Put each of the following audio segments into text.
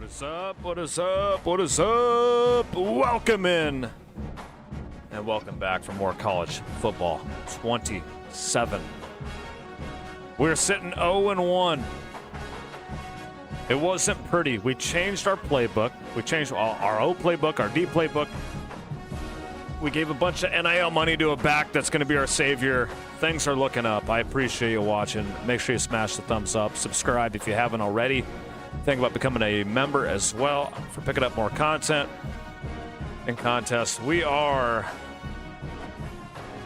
is up? What is up? What is up? Welcome in. And welcome back for more college football 27. We're sitting 0-1. It wasn't pretty. We changed our playbook. We changed our O playbook, our D playbook. We gave a bunch of NIL money to a back that's going to be our savior. Things are looking up. I appreciate you watching. Make sure you smash the thumbs up. Subscribe if you haven't already. Think about becoming a member as well for picking up more content and contests. We are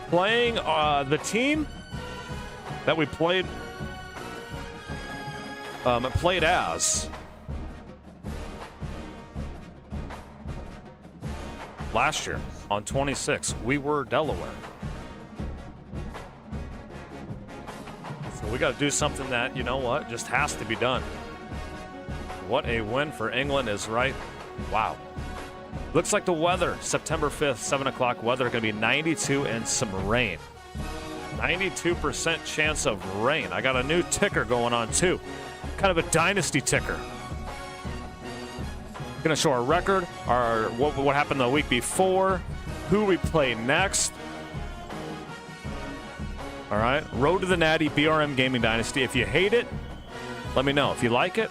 playing the team that we played as last year on 26. We were Delaware. So we got to do something that, you know what, just has to be done. What a win for England is right. Wow. Looks like the weather, September 5th, 7 o'clock weather, going to be 92 and some rain. 92% chance of rain. I got a new ticker going on too. Kind of a dynasty ticker. Going to show our record, our what happened the week before, who we play next. All right, Road to the Natty, BRM Gaming Dynasty. If you hate it, let me know. If you like it,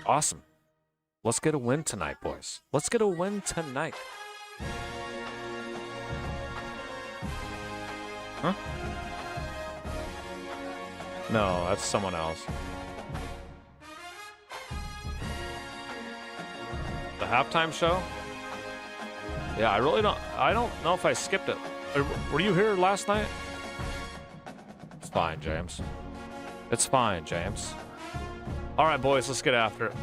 awesome. Let's get a win tonight, boys. Let's get a win tonight. Huh? No, that's someone else. The halftime show? Yeah, I don't know if I skipped it. Were you here last night? It's fine, James. It's fine, James. All right, boys, let's get after it.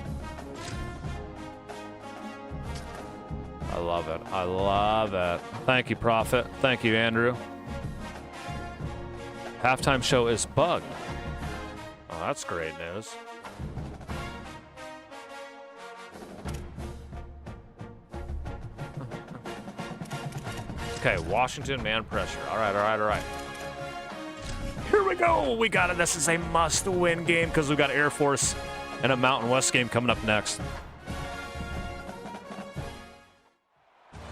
I love it. I love it. Thank you, Prophet. Thank you, Andrew. Halftime show is bugged. Oh, that's great news. Okay, Washington, man pressure. All right, all right, all right. Here we go. We got it. This is a must-win game because we've got Air Force and a Mountain West game coming up next.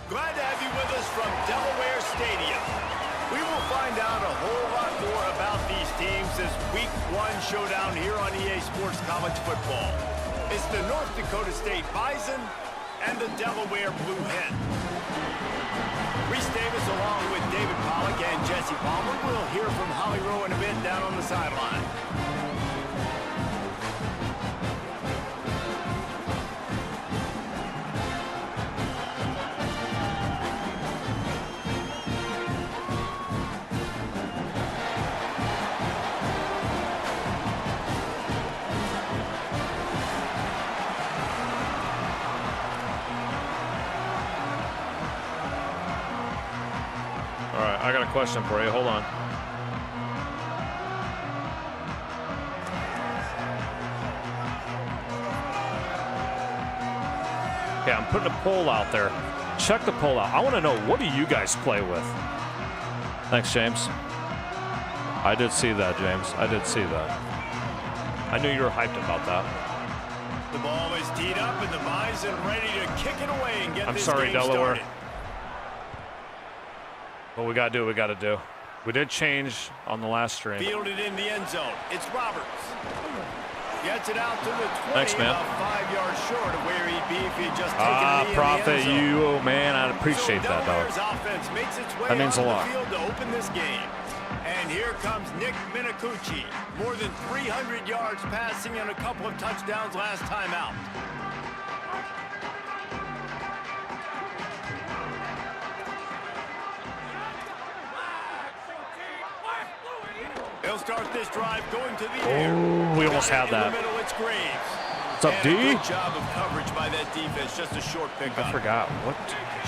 Glad to have you with us from Delaware Stadium. We will find out a whole lot more about these teams this Week 1 showdown here on EA Sports College Football. It's the North Dakota State Bison and the Delaware Blue Hen. Reese Davis along with David Pollock and Jesse Palmer. We'll hear from Holly Rowe in a bit down on the sideline. I got a question for you. Hold on. Okay, I'm putting a poll out there. Check the poll out. I want to know, what do you guys play with? Thanks, James. I did see that, James. I did see that. I knew you were hyped about that. The ball is teed up and the Bison ready to kick it away and get this sorry, game Delaware. started. What we got to do, we got to do. We did change on the last stream. Fielded in the end zone. It's Roberts. Gets it out to the 20. Thanks, man. About 5 yards short of where he'd be if he had just taken a knee Prophet, in the end zone. oh man, I'd appreciate that, dog. Offense makes its way that means a lot. the field to open this game. And here comes Nick Minicucci. More than 300 yards passing and a couple of touchdowns last time out. They'll start this drive going to the air. Oh, we almost had that. In the middle, it's Graves. What's up, D? Good job of coverage by that defense. Just a short pickup. I forgot. What?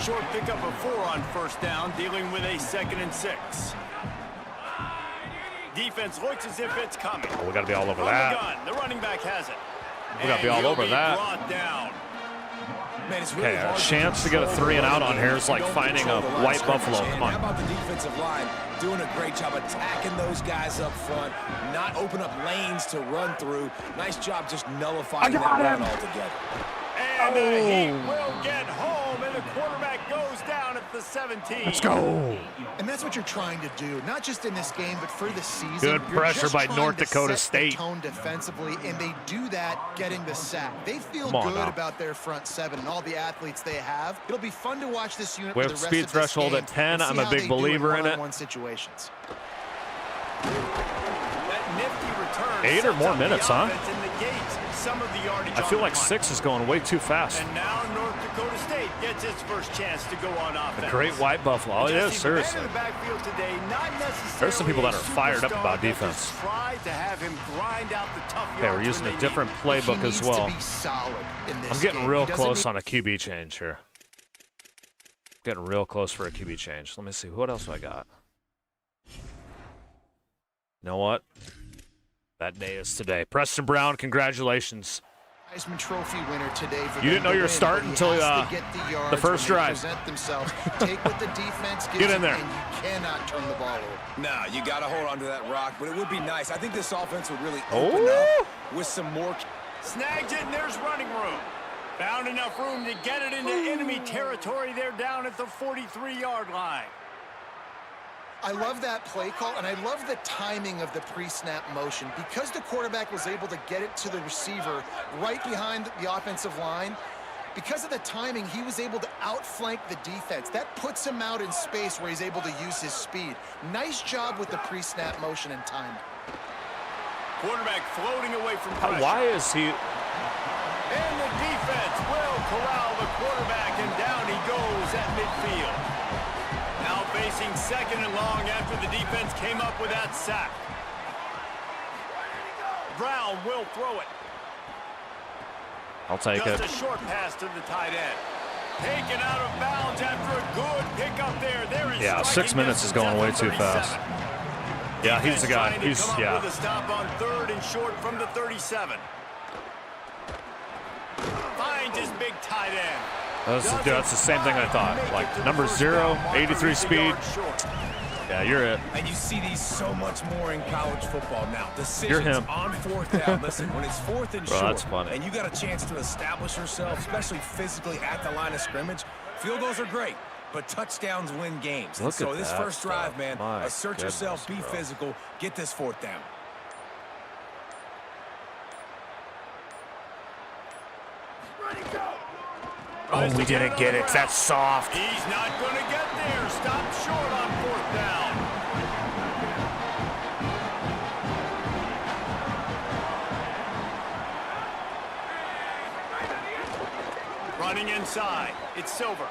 Short pickup of 4 on first down, dealing with a 2nd and 6. Defense looks as if it's coming. Oh, we got to be all over On that. the gun. The running back has it. We got to be all over that. Brought down. Man, it's really Okay, a chance to get a 3 and out on here is like finding a white buffalo. Come on. How about the defensive line doing a great job attacking those guys up front, not open up lanes to run through. Nice job just nullifying that run altogether. And the Heat will get home, and the quarterback goes down at the 17. Let's go. And that's what you're trying to do, not just in this game, but for the season. Good You're pressure just by trying North to Dakota set the State. tone defensively, and they do that getting the sack. They feel Come on good now. about their front seven and all the athletes they have. It'll be fun to watch this unit We for have the rest speed of this threshold game at 10. and see I'm a how big they do believer in it. one-on-one situations. That nifty return 8 or sets more up the minutes, huh? offense and negates some of the yardage I feel on like the punt. 6 is going way too fast. And now North Dakota State gets its first chance to go on offense. A great white buffalo. Oh, it is, seriously. The backfield today, not necessarily There's some people that are a fired up superstar, about but defense. just try to have him grind out the tough Okay, we're yards using when a they different need playbook He as needs well. to be solid in this I'm getting game. real He doesn't close need- on a QB change here. Getting real close for a QB change. Let me see. What else do I got? You know what? That day is today. Preston Brown, congratulations. Heisman Trophy winner today for You didn't them know to you were win, starting but he until, has to get the yards the first when they drive. present themselves. Take what the defense gives Get in you, there. and you cannot turn the ball over. Nah, you got to hold on to that rock, but it would be nice. I think this offense would really open up with some more. Snags it, and there's running room. Found enough room to get it into enemy territory. They're down at the 43-yard line. I love that play call, and I love the timing of the pre-snap motion. Because the quarterback was able to get it to the receiver right behind the offensive line, because of the timing, he was able to outflank the defense. That puts him out in space where he's able to use his speed. Nice job with the pre-snap motion and timing. Quarterback floating away from pressure. Why is he... And the defense will corral the quarterback, and down he goes at midfield. Now facing 2nd and long after the defense came up with that sack. Brown will throw it. I'll take Just it. a short pass to the tight end. Taken out of bounds after a good pickup there. There is Yeah, 6 striking minutes is distance going at way the too 37. fast. Yeah, he's the guy. Trying to He's, come up yeah. with a stop on 3rd and short from the 37. Finds his big tight end. That's the same thing I thought. Like, number 0, 83 speed. Yeah, you're it. And you see these so much more in college football now. You're Decisions him. on 4th down. Listen, when it's 4th and Bro, short, that's funny. and you got a chance to establish yourself, especially physically at the line of scrimmage, field goals are great, but touchdowns win games. And Look so at this that first drive, stuff. man, My assert yourself, be goodness, bro. physical, get this 4th down. Oh, we didn't get it. That's soft. He's not going to get there. Stopped short on 4th down. Running inside. It's Silver.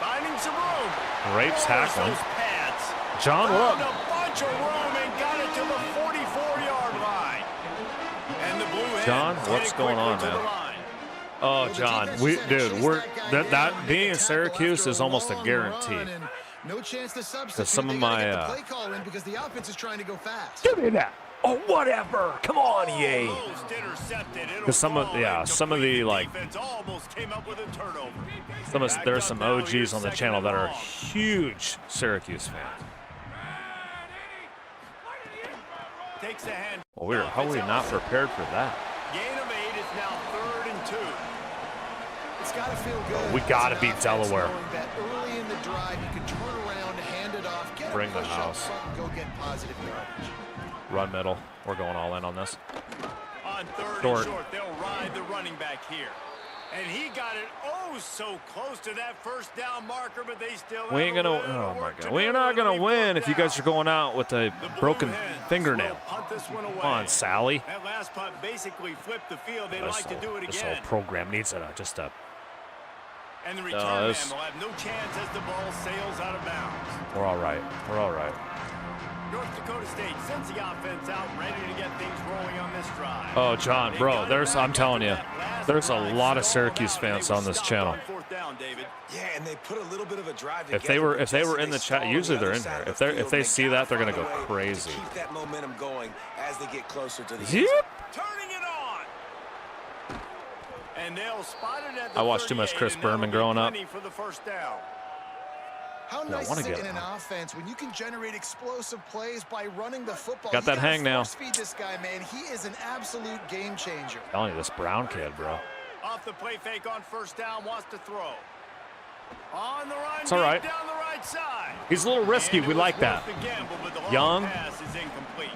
Finding some room. Rapes tackling. Those pads. John, what Found up? a bunch of room and got it to the 44-yard line. And the Blue Hens John, get what's it going quickly on, to the man? line. Oh, John, that being in Syracuse is almost a guarantee. No chance to substitute. Because some of They gotta my, get the play call in because the offense is trying to go fast. Give me that. Oh, whatever. Come on, EA. Almost intercepted. It'll Because some of, fall yeah, and some of the, complete. like, Defense almost came up with a turnover. there's some OGs on the channel that are huge Syracuse fans. Takes a hand. Well, how are we not prepared for that? Gain of 8 is now 3rd and 2. It's got to feel good. We gotta as an beat offense Delaware. knowing that early in the drive, you can turn around, hand it off, get Bring a the push house. up front, and go get positive yardage. Run middle. We're going all in on this. On 3rd Short. and short, they'll ride the running back here. And he got it so close to that 1st down marker, but they still We ain't gonna. Oh my God. We're not gonna win if you guys are going out with a broken fingernail. Come on, Sally. That last punt basically flipped the field. They'd like to do it This whole again. program needs just a. And the return man this- will have no chance as the ball sails out of bounds. We're all right. We're all right. North Dakota State sends the offense out, ready to get things rolling on this drive. Oh, John, bro, I'm telling you, there's a lot of Syracuse fans on this channel. Yeah, and they put a little bit of a drive If they were in the chat, usually they're in here. If they see that, they're gonna go crazy. Keep that momentum going as they get closer to the Yep. Turning it on. And they'll spot it at the I watched too much 38, Chris and that'll Berman be growing up. plenty for the first down. How Yeah, I nice wanna is it get in an him. offense when you can generate explosive plays by running the football? Got that You gotta hang now. force feed this guy, man. He is an absolute game changer. I'm telling you, this Brown kid, bro. Off the play fake on first down, wants to throw. On the run, It's all right. down the right side. He's a little risky. And it We was like that. worth the gamble, but the long Young. pass is incomplete.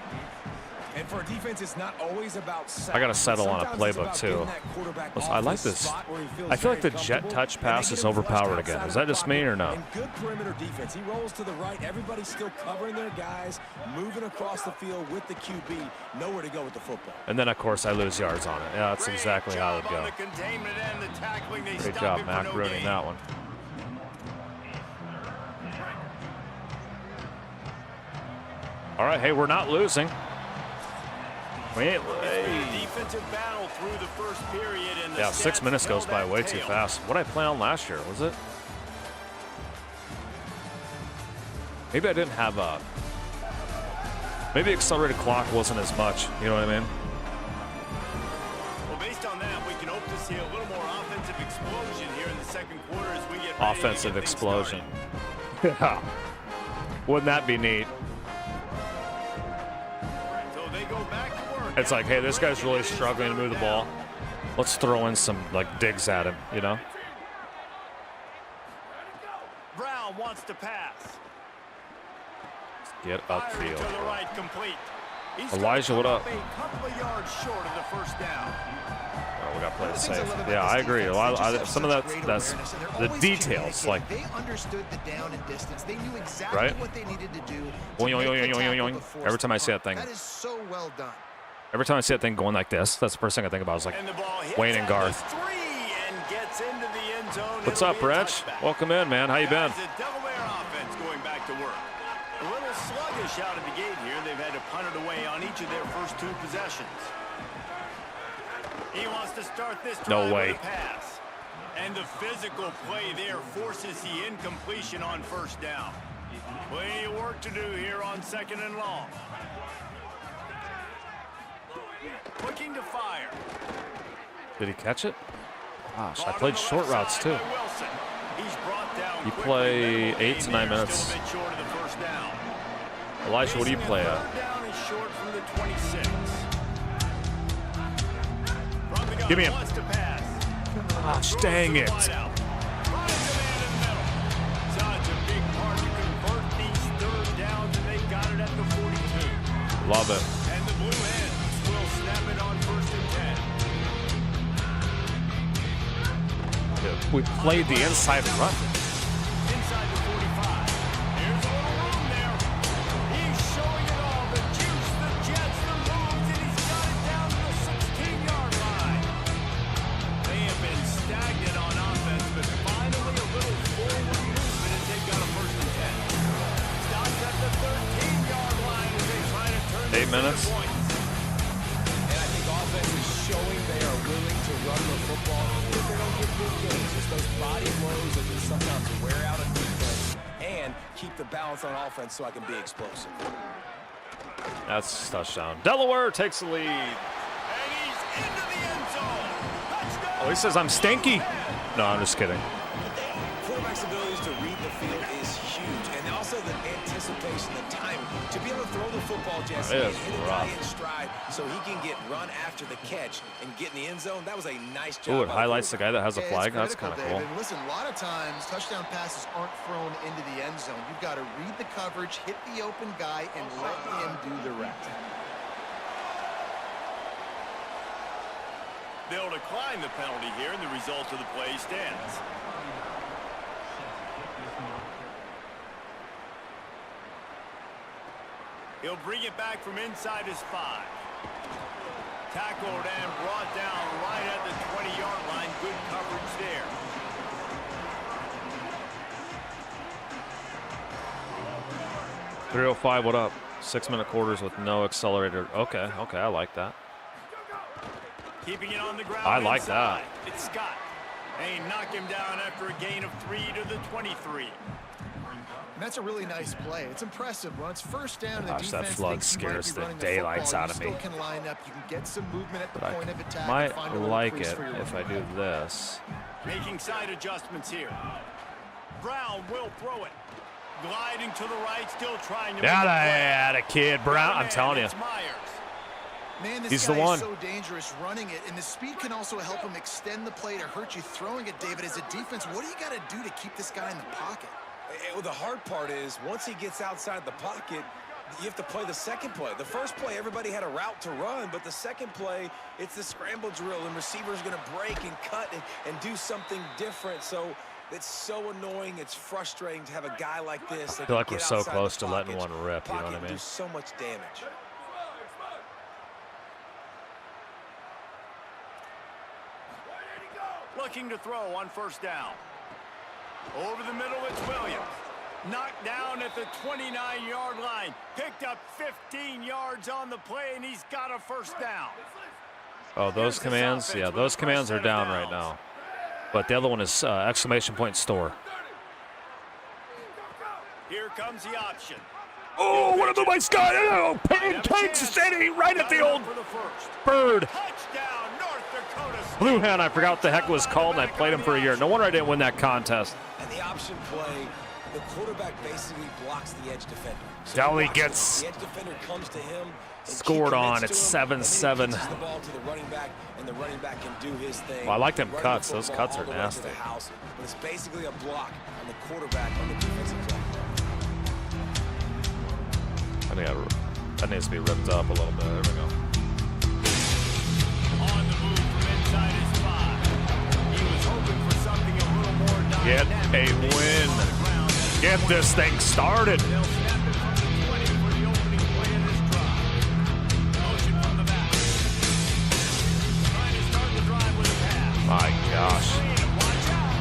And for a defense, it's not always about I got to settle on a Sometimes it's playbook, about too. getting that quarterback Listen, off I like the this. spot where he feels I feel like very the jet comfortable, touch and they pass get is him flushed overpowered outside again. Is of that the just me or no? pocket. And good perimeter defense. He rolls to the right. Everybody's still covering their guys, moving across the field with the QB. Nowhere to go with the football. And then, of course, I lose yards on it. Yeah, that's Great exactly how it job would on go. the containment and the tackling. They Great stop job, him for Mac, no ruining gain. that one. All right, hey, we're not losing. We ain't. It's been a defensive battle through the first period, and the Yeah, 6 stats minutes tell goes by that way too tale. fast. What did I play on last year? Was it? Maybe I didn't have a. Maybe accelerated clock wasn't as much. You know what I mean? Well, based on that, we can hope to see a little more offensive explosion here in the second quarter as we get ready to Offensive get things explosion. started. Yeah. Wouldn't that be neat? So they go back to work. It's like, hey, this guy's really It is struggling to move the third ball. down. Let's throw in some like digs at him, you know? Brown wants to pass. Get Firing upfield. to the right, complete. He's Elijah, gonna what come up? A couple of yards short of the first down. Oh, we got to play it Things I safe. love about Yeah, this I agree. defense, A lot, they just have some of such that's great awareness, and they're the always details, like communicating. They understood the down and distance. They knew exactly Right? what they needed to do. Boing, To yoing, make the yoing, yoing, tackle yoing. to force Every time the I see punt. that thing. That is so well done. every time I see that thing going like this, that's the first thing I think about. Is like And the ball hits Wayne and at Garth. the 3 and gets into the end zone. What's It'll up, be a Reg? touchback. Welcome in, man. How you been? It's the Delaware offense going back to work. A little sluggish out of the gate here. They've had to punt it away on each of their first 2 possessions. He wants to start this drive No way. with a pass. And the physical play there forces the incompletion on first down. Plenty of work to do here on 2nd and long. Looking to fire. Did he catch it? Gosh, I Caught played on the short left routes side too. by Wilson. He's brought down You quickly. play Minimal 8 gain to 9 there, minutes. Still a bit short of the first down. Elijah, what do you Facing play a at? third down is short from the 26. From the gun, Give me him. wants to pass. Gosh, Throws dang to the it. wideout. Finds a man in the middle. Such a big part to convert these third downs, and they got it at the 42. Love it. And the Blue Hens will snap it on 1st and 10. We played the inside run. Inside the 45. There's a little room there. He's showing it all. The juice, the jets, the moves, and he's got it down to the 16-yard line. They have been stagnant on offense, but finally a little forward movement as they've got a 1st and 10. Stops at the 13-yard line as they try to turn 8 this into minutes. points. And I think offense is showing they are willing to run the football even if they don't get big gains. Just those body blows that can sometimes wear out a defense and keep the balance on offense so I can be explosive. That's touchdown. Delaware takes the lead. And he's into the end zone. Touchdown! Oh, he says I'm stinky. No, I'm just kidding. Quarterback's abilities to read the field is huge, and also the anticipation, the timing. To be able to throw the football, Jesse, That and is hit a rough. guy in stride so he can get run after the catch and get in the end zone, that was a nice job. Ooh, it by highlights the quarterback. guy that has a Yeah, flag. it's That's critical, kind of cool. David. Listen, a lot of times touchdown passes aren't thrown into the end zone. You've got to read the coverage, hit the open guy, and let him do the rest. They'll decline the penalty here, and the result of the play stands. He'll bring it back from inside his 5. Tackled and brought down right at the 20-yard line. Good coverage there. .305, what up? 6-minute quarters with no accelerator. Okay, I like that. Keeping it on the ground. I like inside. It's Scott. They knock him down after a gain of 3 to the 23. And that's a really nice play. It's impressive. When it's first down and the Gosh, that defense flood thinks you might scares be the running daylights football, out of me. You still can line up. You can get some movement at the But point of attack. And might find a little like crease it for your if I running do back. this. Making side adjustments here. Brown will throw it. Gliding to the right, still trying to make Got a play. a kid, Brown. I'm telling you. It's Myers. Man, this He's guy the one. is so dangerous running it, and the speed can also help him extend the play to hurt you throwing it, David. As a defense, what do you got to do to keep this guy in the pocket? Well, the hard part is once he gets outside the pocket, you have to play the second play. The first play, everybody had a route to run, but the second play, it's the scramble drill, and receivers going to break and cut and do something different. So it's so annoying. It's frustrating to have a guy like this. I feel like we're so close to letting one rip, you know what I mean? Do so much damage. Looking to throw on first down. Over the middle, it's Williams. Knocked down at the 29-yard line. Picked up 15 yards on the play, and he's got a first down. Oh, those commands? Yeah, those commands are down right now. But the other one is exclamation point store. Here comes the option. Oh, what about my sky? Oh, Pancake City right at the old bird. Touchdown, North Dakota State. Blue Hen, I forgot what the heck it was called, and I played him for a year. No wonder I didn't win that contest. And the option play, the quarterback basically blocks the edge defender. So Dowley he blocks gets the edge defender comes to him. scored on. It's 7-7. The ball to the running back, and the running back can do his thing. Well, I like them Running cuts. the Those football cuts all are the way to nasty. the house, but it's basically a block on the quarterback on the defensive play. I think that needs to be ripped up a little bit. There we go. On the move from inside his 5. He was hoping for something a little more Get dynamic. a win. Get this thing started. They'll snap it from the 20 for the opening play of this drive. Motion from the back. Trying to start the drive with a pass. My gosh. Watch out.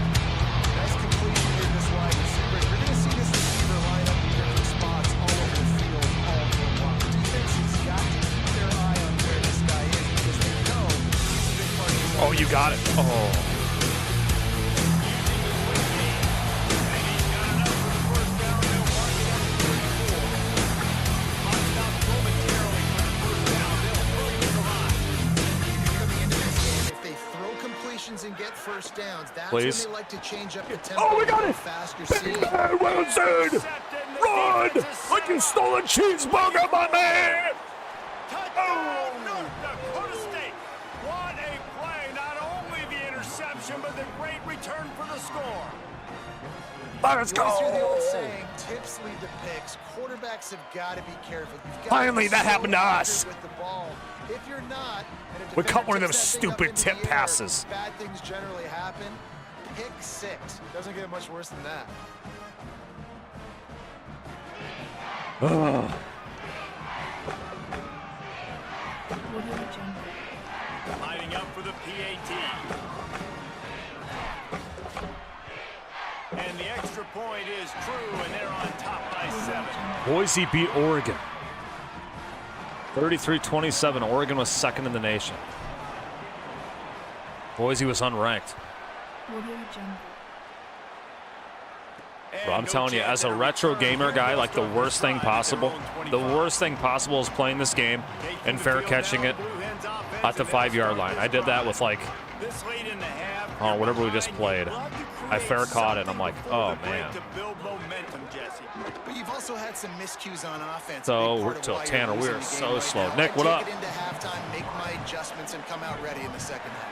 Nice completion here, this wide receiver. You're going to see this receiver line up in different spots all over the field all game long. Defense has got to keep their eye on where this guy is because they know he's a big part of the Oh, you got it. Oh. And get first downs. That's Please. when they like to change up the tempo. Oh, we got it. Faster Big man Wilson. Run like you stole a cheeseburger, my man. Touchdown, North Dakota State. What a play. Not only the interception, but the great return for the score. Let's You always hear the old go. saying, tips lead to picks. Quarterbacks have got to be careful. You've got Finally, to be that so happened to accurate us. With the ball. If you're not, and a We caught defender one of them tips that thing up stupid into tip the air, passes. Bad things generally happen. Pick 6. Doesn't get much worse than that. Lining up for the PAT. And the extra point is true, and they're on top by 7. Boise beat Oregon. 33-27. Oregon was second in the nation. Boise was unranked. But I'm telling you, as a retro gamer guy, like the worst thing possible is playing this game and fair catching it at the 5-yard line. I did that with like, oh, whatever we just played. I fair caught it, and I'm like, oh man. But you've also had some miscues on offense. So, Big part of till why you're Tanner, losing we're the game so right slow. now. Nick, I what take up? it into halftime, make my adjustments, and come out ready in the second half.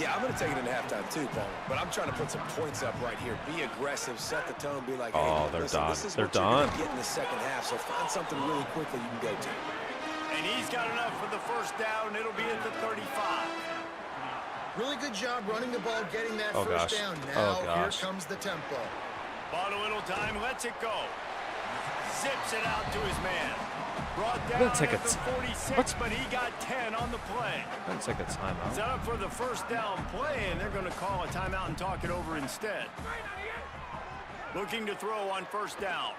Yeah, I'm going to take it into halftime too, Paul. But I'm trying to put some points up right here. Be aggressive, set the tone, be like, hey, Oh, they're listen, done. This is They're what you're gonna done. get in the second half, so find something really quickly you can go to. And he's got enough for the first down. It'll be at the 35. Really good job running the ball, getting that Oh, first gosh. down. Oh, Now here gosh. comes the tempo. Bought a little time, lets it go. Zips it out to his man. Brought I'm down gonna take at a the 46, but he got 10 on the play. Let's take a timeout. Set up for the first down play, and they're going to call a timeout and talk it over instead. Looking to throw on first down.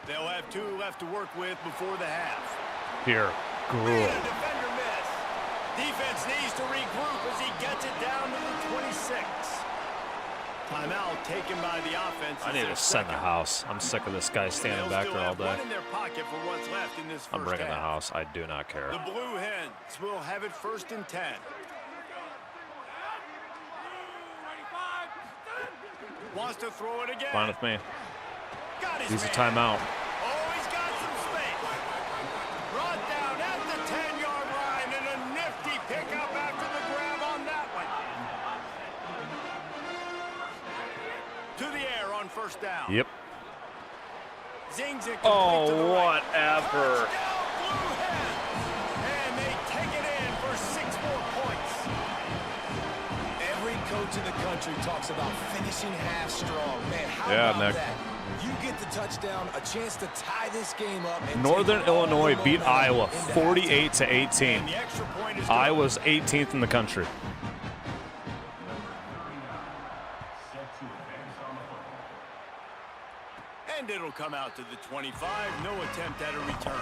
They'll have 2 left to work with before the half. Here. And Good. a defender miss. Defense needs to regroup as he gets it down to the 26. Timeout taken by the offense. I need to send the house. I'm sick of this guy standing back there all day. I'm bringing the house. I do not care. The Blue Hens will have it 1st and 10. Wants to throw it again. Fine with me. He's a man. timeout. Oh, he's got some space. Brought down at the 10-yard line, and a nifty pickup after the grab on that one. To the air on 1st down. Yep. Zings it Oh, complete to the right. whatever. Touchdown, Blue Hens. And they take it in for 6 more points. Every coach in the country talks about finishing half strong. Man, how about Nick. that? You get the touchdown, a chance to tie this game up. And Northern take all Illinois the beat momentum Iowa into 48-18. And the extra point is good. Iowa's 18th in the country. And it'll come out to the 25. No attempt at a return.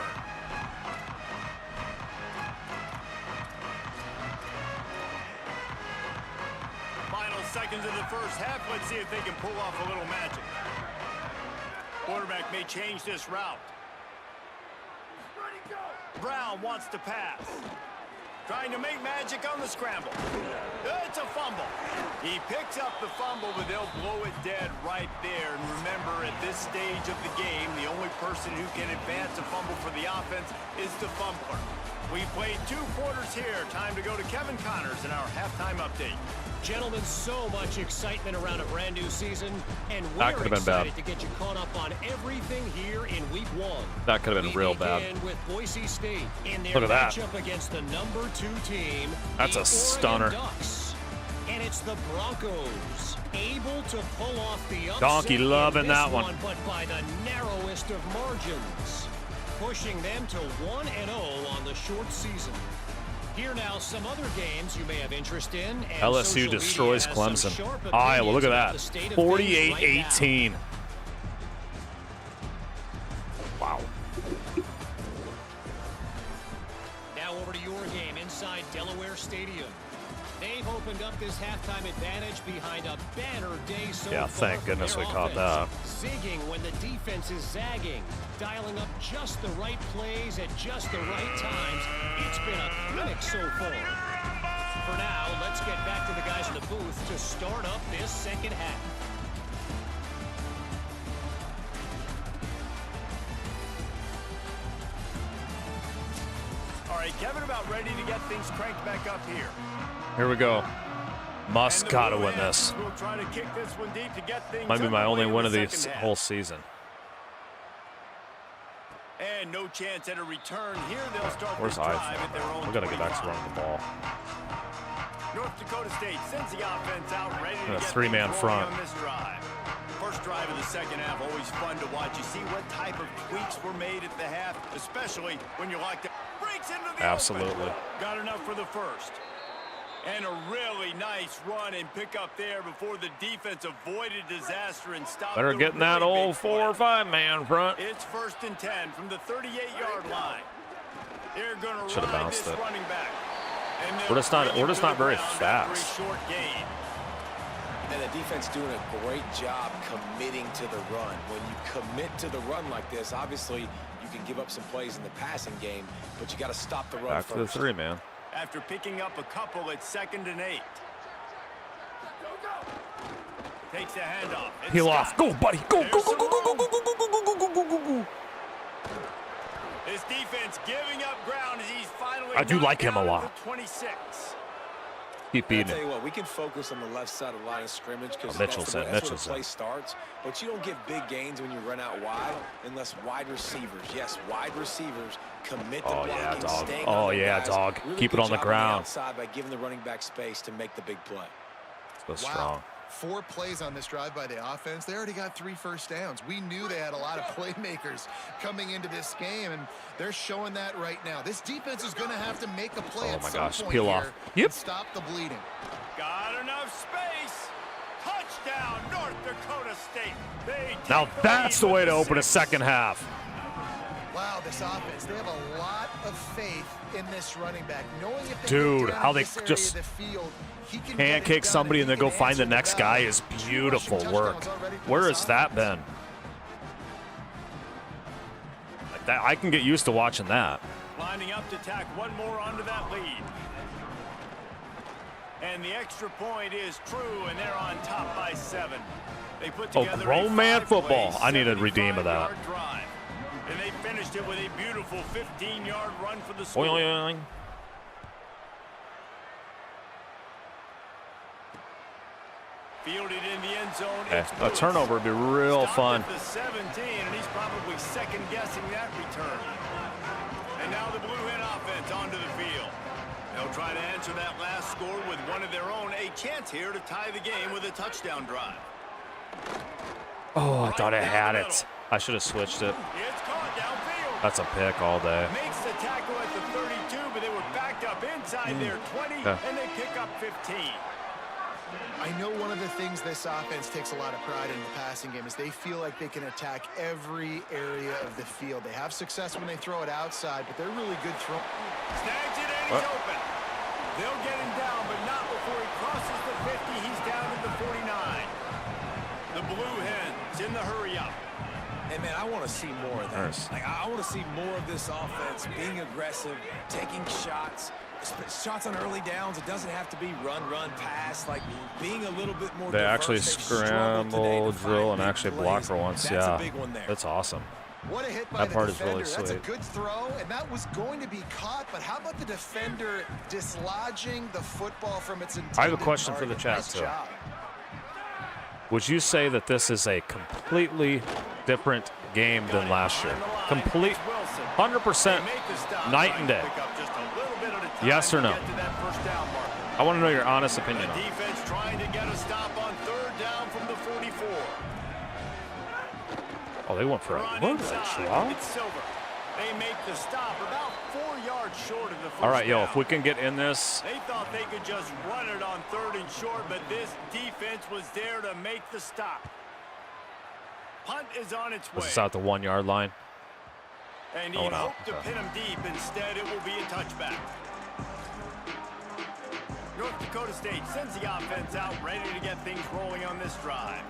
Final seconds of the first half. Let's see if they can pull off a little magic. Quarterback may change this route. Brown wants to pass. Trying to make magic on the scramble. It's a fumble. He picks up the fumble, but they'll blow it dead right there. And remember, at this stage of the game, the only person who can advance a fumble for the offense is the fumbler. We played 2 quarters here. Time to go to Kevin Connors in our halftime update. Gentlemen, so much excitement around a brand new season, and That we're could have been bad. excited to get you caught up on everything here in Week 1. That could have been real bad. We begin with Boise State in their Look at that. matchup against the number 2 team. That's the a stunner. Oregon Ducks. And it's the Broncos able to pull off the upset Donkey loving in this that one. but by the narrowest of margins, pushing them to 1-0 on the short season. Here now, some other games you may have interest in. And LSU social destroys media has some Clemson. sharp Iowa, look at opinions about that. the state of things right 48-18. Wow. Now over to your game inside Delaware Stadium. They've opened up this halftime advantage behind a banner day so Yeah, far thank from goodness their we caught offense. Zigging when the defense is zagging, dialing up just the right plays at just the right times. It's been a clinic so far. For now, let's get back to the guys in the booth to start up this second half. All right, Kevin, about ready to get things cranked back up here. Here we go. Must gotta win this. We'll try to kick this one deep to get things Might be my only underway in win of the the second half. whole season. And no chance at a return here. They'll start Where's this I? drive at their own We gotta get back to 25. running the ball. North Dakota State sends the offense out ready to A get three-man things rolling front. on this drive. First drive of the second half, always fun to watch. You see what type of tweaks were made at the half, especially when you like to breaks into the Absolutely. open. Got enough for the first. And a really nice run and pick up there before the defense avoided disaster and stopped. Better the get in that really old big 4 or play. 5 man front. It's 1st and 10 from the 38-yard line. They're going to Should've ride bounced this it. running back. And We're just not- they'll we're just bring not very it to the ground after a fast. short gain. And the defense doing a great job committing to the run. When you commit to the run like this, obviously you can give up some plays in the passing game, but you got to stop the run Back to the first. 3 man. After picking up a couple at 2nd and 8. Takes the handoff. It's Heel off. Scott. Go, buddy. Go, go, There's go, go, go, go, some go, go, go, go, go, go, go, go. His defense giving up ground as he's finally I do knocked like him a down lot. at the 26. Keep I'll beating tell it. you what, we can focus on the left side of the line of scrimmage because Mitchell that's, said, that's where Mitchell the play said. starts. But you don't get big gains when you run out wide unless wide receivers, yes, wide receivers commit to Oh, blocking, yeah, dog. staying Oh, on their yeah, guys. dog. Really Keep it good on the job ground. outside by giving the running back space to make the big play. Go strong. 4 plays on this drive by the offense. They already got 3 first downs. We knew they had a lot of playmakers coming into this game, and they're showing that right now. This defense is going to have to make a play Oh at my some gosh, point peel here off. Yep. and stop the bleeding. Got enough space. Touchdown, North Dakota State. They Now take the that's lead the way with to open a 6. second half. Wow, this offense, they have a lot of faith in this running back. Knowing if they Dude, get down how in they this area just of the field, he can get it pancake done, somebody and and he then go can find the answer next bell. guy is 2 beautiful rushing work. touchdowns already for Where this has that offense. been? I can get used to watching that. Lining up to tack one more onto that lead. And the extra point is true, and they're on top by 7. They put Oh, together grown a man 5-play, football. I need a redeem of that. 75-yard drive. And they finished it with a beautiful 15-yard run for the Oing, score. oing, oing. Fielded in the end zone. Okay, It's a Lewis. turnover would be real Stopped fun. at the 17, and he's probably second-guessing that return. And now the Blue Hen offense onto the field. They'll try to answer that last score with one of their own. A chance here to tie the game with a touchdown drive. Oh, I thought I Right had down the it. I should have switched it. It's caught downfield. That's a pick all day. Makes the tackle at the 32, but they were backed up inside their 20, Yeah. and they pick up 15. I know one of the things this offense takes a lot of pride in the passing game is they feel like they can attack every area of the field. They have success when they throw it outside, but they're really good throw. Snags it, and he's open. They'll get him down, but not before he crosses the 50. He's down to the 49. The Blue Hens in the hurry-up. And, man, I want to see more of that. Nice. Like, I want to see more of this offense, being aggressive, taking shots, shots on early downs. It doesn't have to be run, pass. Like, being a little bit more They diverse. actually They've struggled today scramble, to drill, find and big actually block plays. for once. That's Yeah, a big one there. that's awesome. What a hit by That the part is defender. really That's a sweet. good throw, and that was going to be caught, but how about the defender dislodging the football from its intended I have a question for the target? chat, Nice too. job. Would you say that this is a completely different game than last year? Complete, 100% night and day. Yes or no? I want to know your honest opinion on it. Defense trying to get a stop on 3rd down from the 44. Oh, they went for a Run what? inside. It's Silver. They make the stop about 4 yards short of the first All right, yo, down. if we can get in this, They thought they could just run it on 3rd and short, but this defense was there to make the stop. Punt is on its way. this is out the 1 yard line. And Oh, he no. hoped to Okay. pin him deep. Instead, it will be a touchback. North Dakota State sends the offense out, ready to get things rolling on this drive.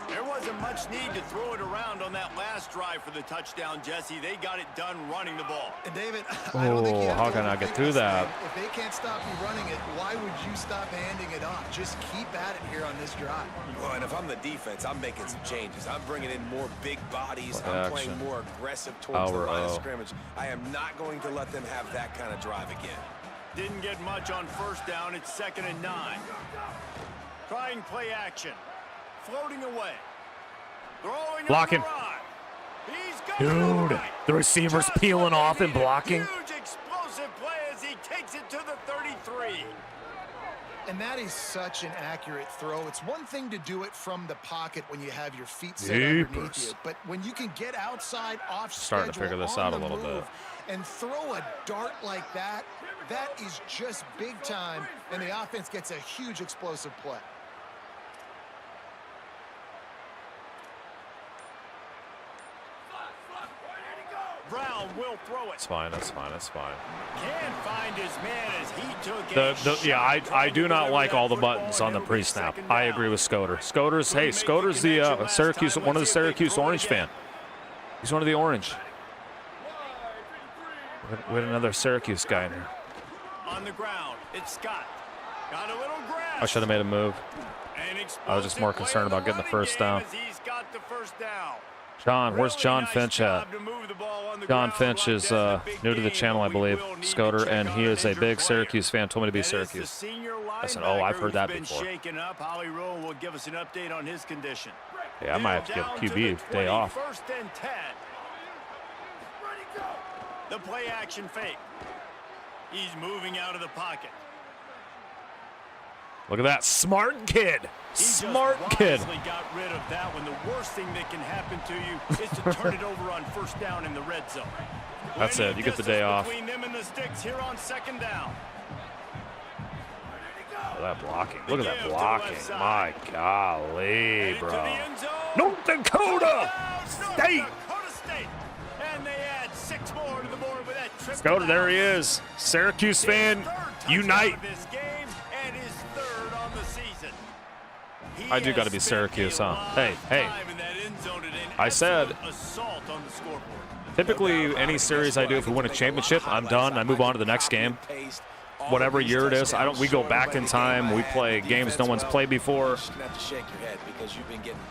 There wasn't much need to throw it around on that last drive for the touchdown, Jesse. They got it done running the ball. And David, I don't think you have how to can I get overthink through this that? thing. If they can't stop you running it, why would you stop handing it off? Just keep at it here on this drive. Well, and if I'm the defense, I'm making some changes. I'm bringing in more big bodies. Play I'm playing action. more aggressive towards the Power line of O. scrimmage. I am not going to let them have that kind of drive again. Didn't get much on 1st down. It's 2nd and 9. Trying play action. Floating away. Throwing Blocking. on the run. He's going Dude, to right. the receiver's Just peeling what they off and needed. blocking. Huge explosive play as he takes it to the 33. And that is such an accurate throw. It's one thing to do it from the pocket when you have your feet set underneath Jeepers. you, but when you can get outside, off Starting to schedule, figure this on out a the little move, bit. and throw a dart like that, that is just big time, and the offense gets a huge explosive play. Brown will throw it. It's fine, that's fine, that's fine. Can't find his man as he took Yeah, I do not like all the buttons on the pre-snap. I agree with Scoter. Scoter's the Syracuse, one of the Syracuse Orange fan. He's one of the Orange. We had another Syracuse guy in here. On the ground, it's Scott. Got a little grass. I should have made a move. I was just more concerned about getting the first down. He's got the first down. John, where's Really John nice Finch at? job to move the ball on the John ground Finch like is that in a big new to the game, channel, I but we believe, will need to Scoter, check and on he an is a injured big player. Syracuse fan, told me to be That is the Syracuse. senior I said, oh, I've linebacker heard that who's before. been shaken up. Holly Rowe will give us an update on his condition. Yeah, I might have to give Down to QB the day 20, off. 1st and 10. The play action fake. He's moving out of the pocket. Look at that smart kid. He just Smart kid. wisely got rid of that one. The worst thing that can happen to you is to turn it over on 1st down in the red zone. That's Plenty it. of You get the distance day off. Between them and the sticks here on 2nd down. Look at that blocking. Look at that Give to the blocking. left side. My golly, Headed to the bro. end zone. North Dakota North State. Dakota State. And they add 6 Let's go. There he is. Syracuse fan, unite. This game and his third on the season. I do got to be Syracuse, huh? Hey. I said, typically any series I do, if we win a championship, I'm done. I move on to the next game. Whatever year it is, we go back in time. We play games no one's played before.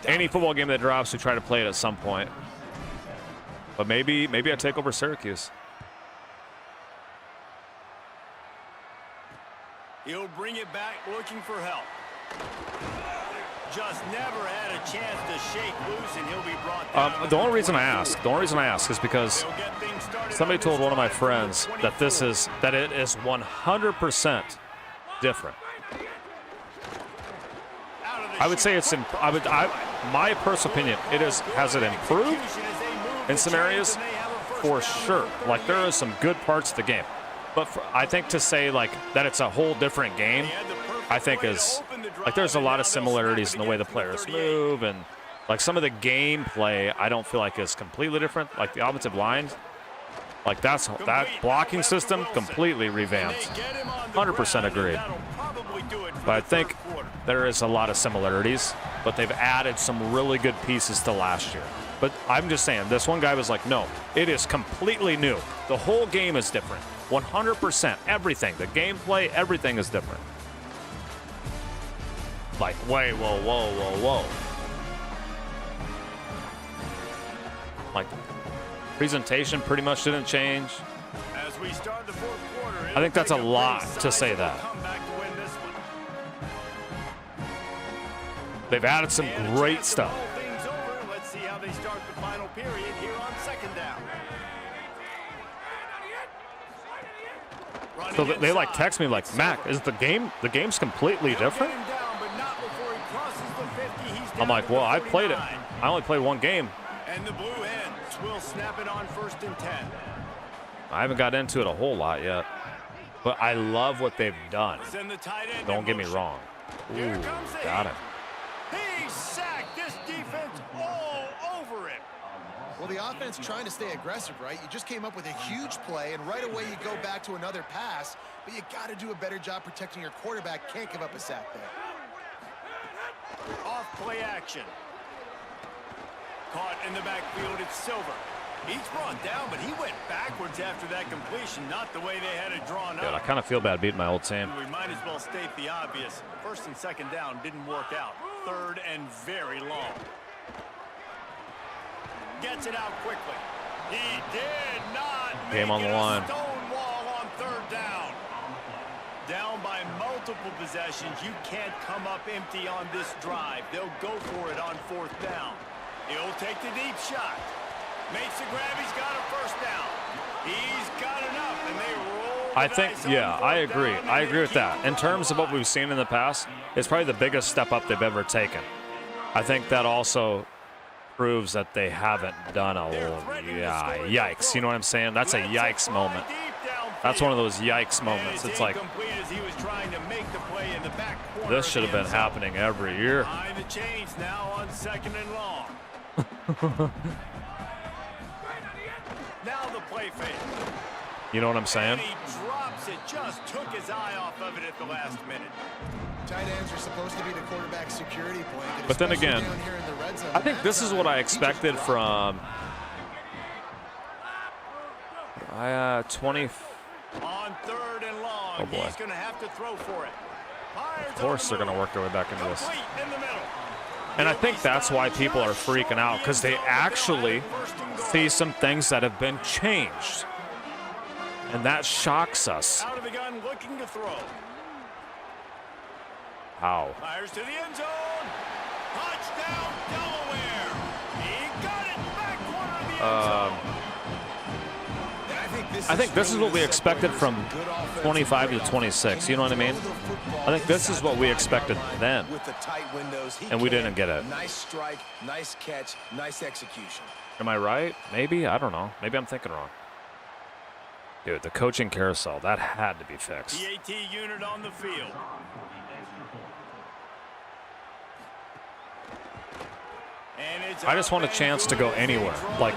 Any football game that drops, we try to play it at some point. But maybe I take over Syracuse. He'll bring it back looking for help. Just never had a chance to shake loose, and he'll be brought down. The only reason I ask is because somebody told one of my friends that it is 100% different. I would say my personal opinion, has it improved in some areas? For sure. Like, there are some good parts of the game. But I think to say, like, that it's a whole different game, I think is, like, there's a lot of similarities in the way the players move, and, like, some of the gameplay I don't feel like is completely different. Like, the offensive line, like, that blocking system completely revamped. 100% agreed. But I think there is a lot of similarities, but they've added some really good pieces to last year. But I'm just saying, this one guy was like, no, it is completely new. The whole game is different. 100%. Everything. The gameplay, everything is different. Like, whoa. Like, presentation pretty much didn't change. As we start the fourth quarter, I think that's a lot to say that. They've added some great stuff. Let's see how they start the final period here on second down. So they like text me like, Mac, is the game's completely different? I'm like, well, I played it. I only played one game. And the Blue Hens will snap it on 1st and 10. I haven't got into it a whole lot yet, but I love what they've done. Don't get me wrong. Ooh, got him. He sacked this defense all over it. Well, the offense trying to stay aggressive, right? You just came up with a huge play, and right away you go back to another pass, but you got to do a better job protecting your quarterback. Can't give up a sack there. Off play action. Caught in the backfield, it's Silver. He's brought down, but he went backwards after that completion, not the way they had it drawn Dude, I up. kind of feel bad beating my old team. We might as well state the obvious. 1st and 2nd down didn't work out. 3rd and very long. Gets it out quickly. He did not make Game on the it line. a stone wall on 3rd down. Down by multiple possessions. You can't come up empty on this drive. They'll go for it on 4th down. He'll take the deep shot. Makes the grab. He's got a 1st down. He's got enough, and they roll. I think, yeah, I agree. I agree with that. In terms of what we've seen in the past, it's probably the biggest step up they've ever taken. I think that also proves that they haven't done a little, yikes. You know what I'm saying? That's a yikes moment. That's one of those yikes moments. It's like, this should have been happening every year. Behind the chains now on 2nd and long. Now the play fake. You know what I'm saying? And he drops it, just took his eye off of it at the last minute. Tight ends are supposed to be the quarterback security blanket. But then again, I think this is what I expected from 20. On 3rd and long, oh boy. He's going to have to throw for it. Of course they're going to work their way back into this. In the middle. And I think that's why people are freaking out, because they actually see some things that have been changed. And that shocks us. Out of the gun, looking to throw. How? Fires to the end zone. Touchdown, Delaware. He got it back corner of the end zone. I think this is what we expected from 25 to 26. You know what I mean? I think this is what we expected then. And we didn't get it. Nice strike, nice catch, nice execution. Am I right? Maybe? I don't know. Maybe I'm thinking wrong. Dude, the coaching carousel, that had to be fixed. The AT unit on the field. I just want a chance to go anywhere. Like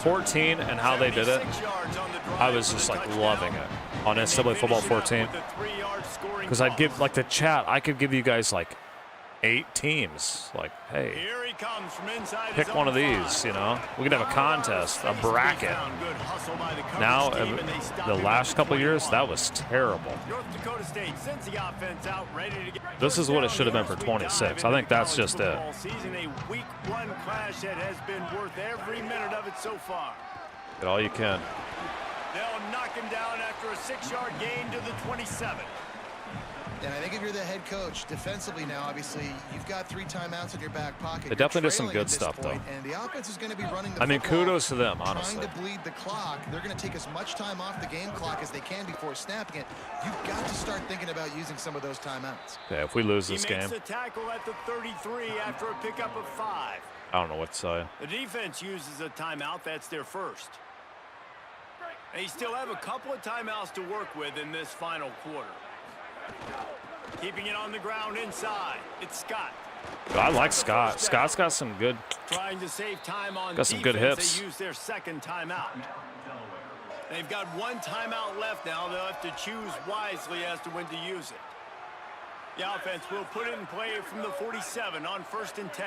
14 and how they did it, I was just like loving it on NCAA Football 14. Because I'd give, like the chat, I could give you guys like 8 teams. Like, hey, pick one of these, you know? We could have a contest, a bracket. Now, the last couple of years, that was terrible. This is what it should have been for 26. I think that's just it. A week 1 clash that has been worth every minute of it so far. Get all you can. They'll knock him down after a 6-yard gain to the 27. And I think if you're the head coach, defensively now, obviously, you've got 3 timeouts in your back pocket. They definitely did some good stuff, though. And the offense is going to be running the I mean, football, kudos to them, honestly. trying to bleed the clock. They're going to take as much time off the game clock as they can before snapping it. You've got to start thinking about using some of those timeouts. Okay, if we lose this game, He makes a tackle at the 33 after a pickup of 5. I don't know what to say. The defense uses a timeout. That's their first. They still have a couple of timeouts to work with in this final quarter. Keeping it on the ground inside. It's Scott. I like Scott. Scott's got some good. Trying to save time on got some good hips. They use their second timeout. They've got 1 timeout left now. They'll have to choose wisely as to when to use it. The offense will put it in play from the 47 on 1st and 10.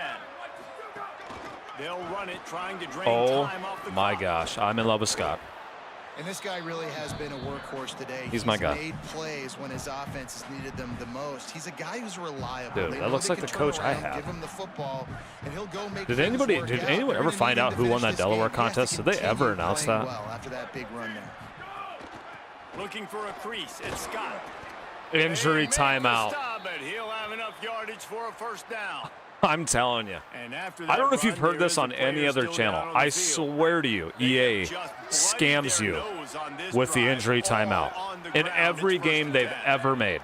They'll run it, trying to drain time off the my clock. gosh, I'm in love with Scott. And this guy really has been a workhorse today. He's my guy. Made plays when his offense has needed them the most. He's a guy who's reliable. Dude, that looks like the coach I have. Give him the football, and he'll go make Did anyone ever find out who won that Delaware contest? Did they ever announce that? Well, after that big run there. Looking for a crease. It's Scott. Injury timeout. Stop it. He'll have enough yardage for a 1st down. I'm telling you. And after I don't know if that you've run, heard this there on is a any player other still channel. down on the I field. swear to you, EA Just scams bloodied you their nose on this with the drive, injury all timeout on the in ground. every It's 1st game and they've 10. ever made.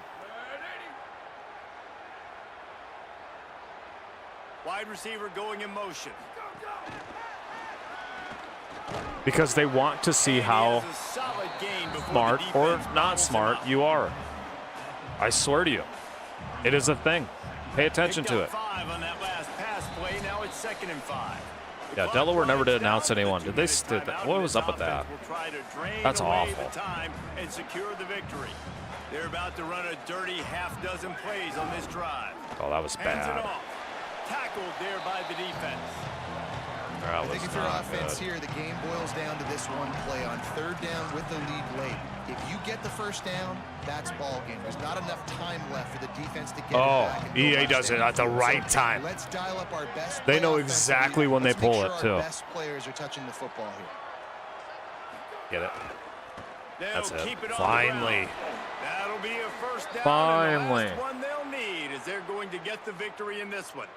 Wide receiver going in motion. Because they want to see how He has a solid gain before smart the or defense not bobbles him smart up. you are. I swear to you. It is a thing. Pay attention Picked to up it. 5 on that last pass play. Now it's 2nd and 5. The Yeah, clock Delaware never did runs announce down. anyone. The Did they? 2-minute timeout, What and was this up with that? offense will try to drain That's away awful. the time and secure the victory. They're about to run a dirty half-dozen plays on this drive. Oh, that was Hands it bad. off. Tackled there by the defense. That I was think if you're not offense good. here, the game boils down to this one play on 3rd down with the lead late. If you get the 1st down, that's ball game. There's not enough time left for the defense to get it back. And go EA back does it down at the field. right So time. Let's dial up our best They play know offensively. exactly when they Let's make pull sure it, too. Our best players are touching the football here. Get it. They'll That's it. keep it on the Finally. ground. That'll be a 1st down. Finally. And the last one they'll need is they're going to get the victory in this one.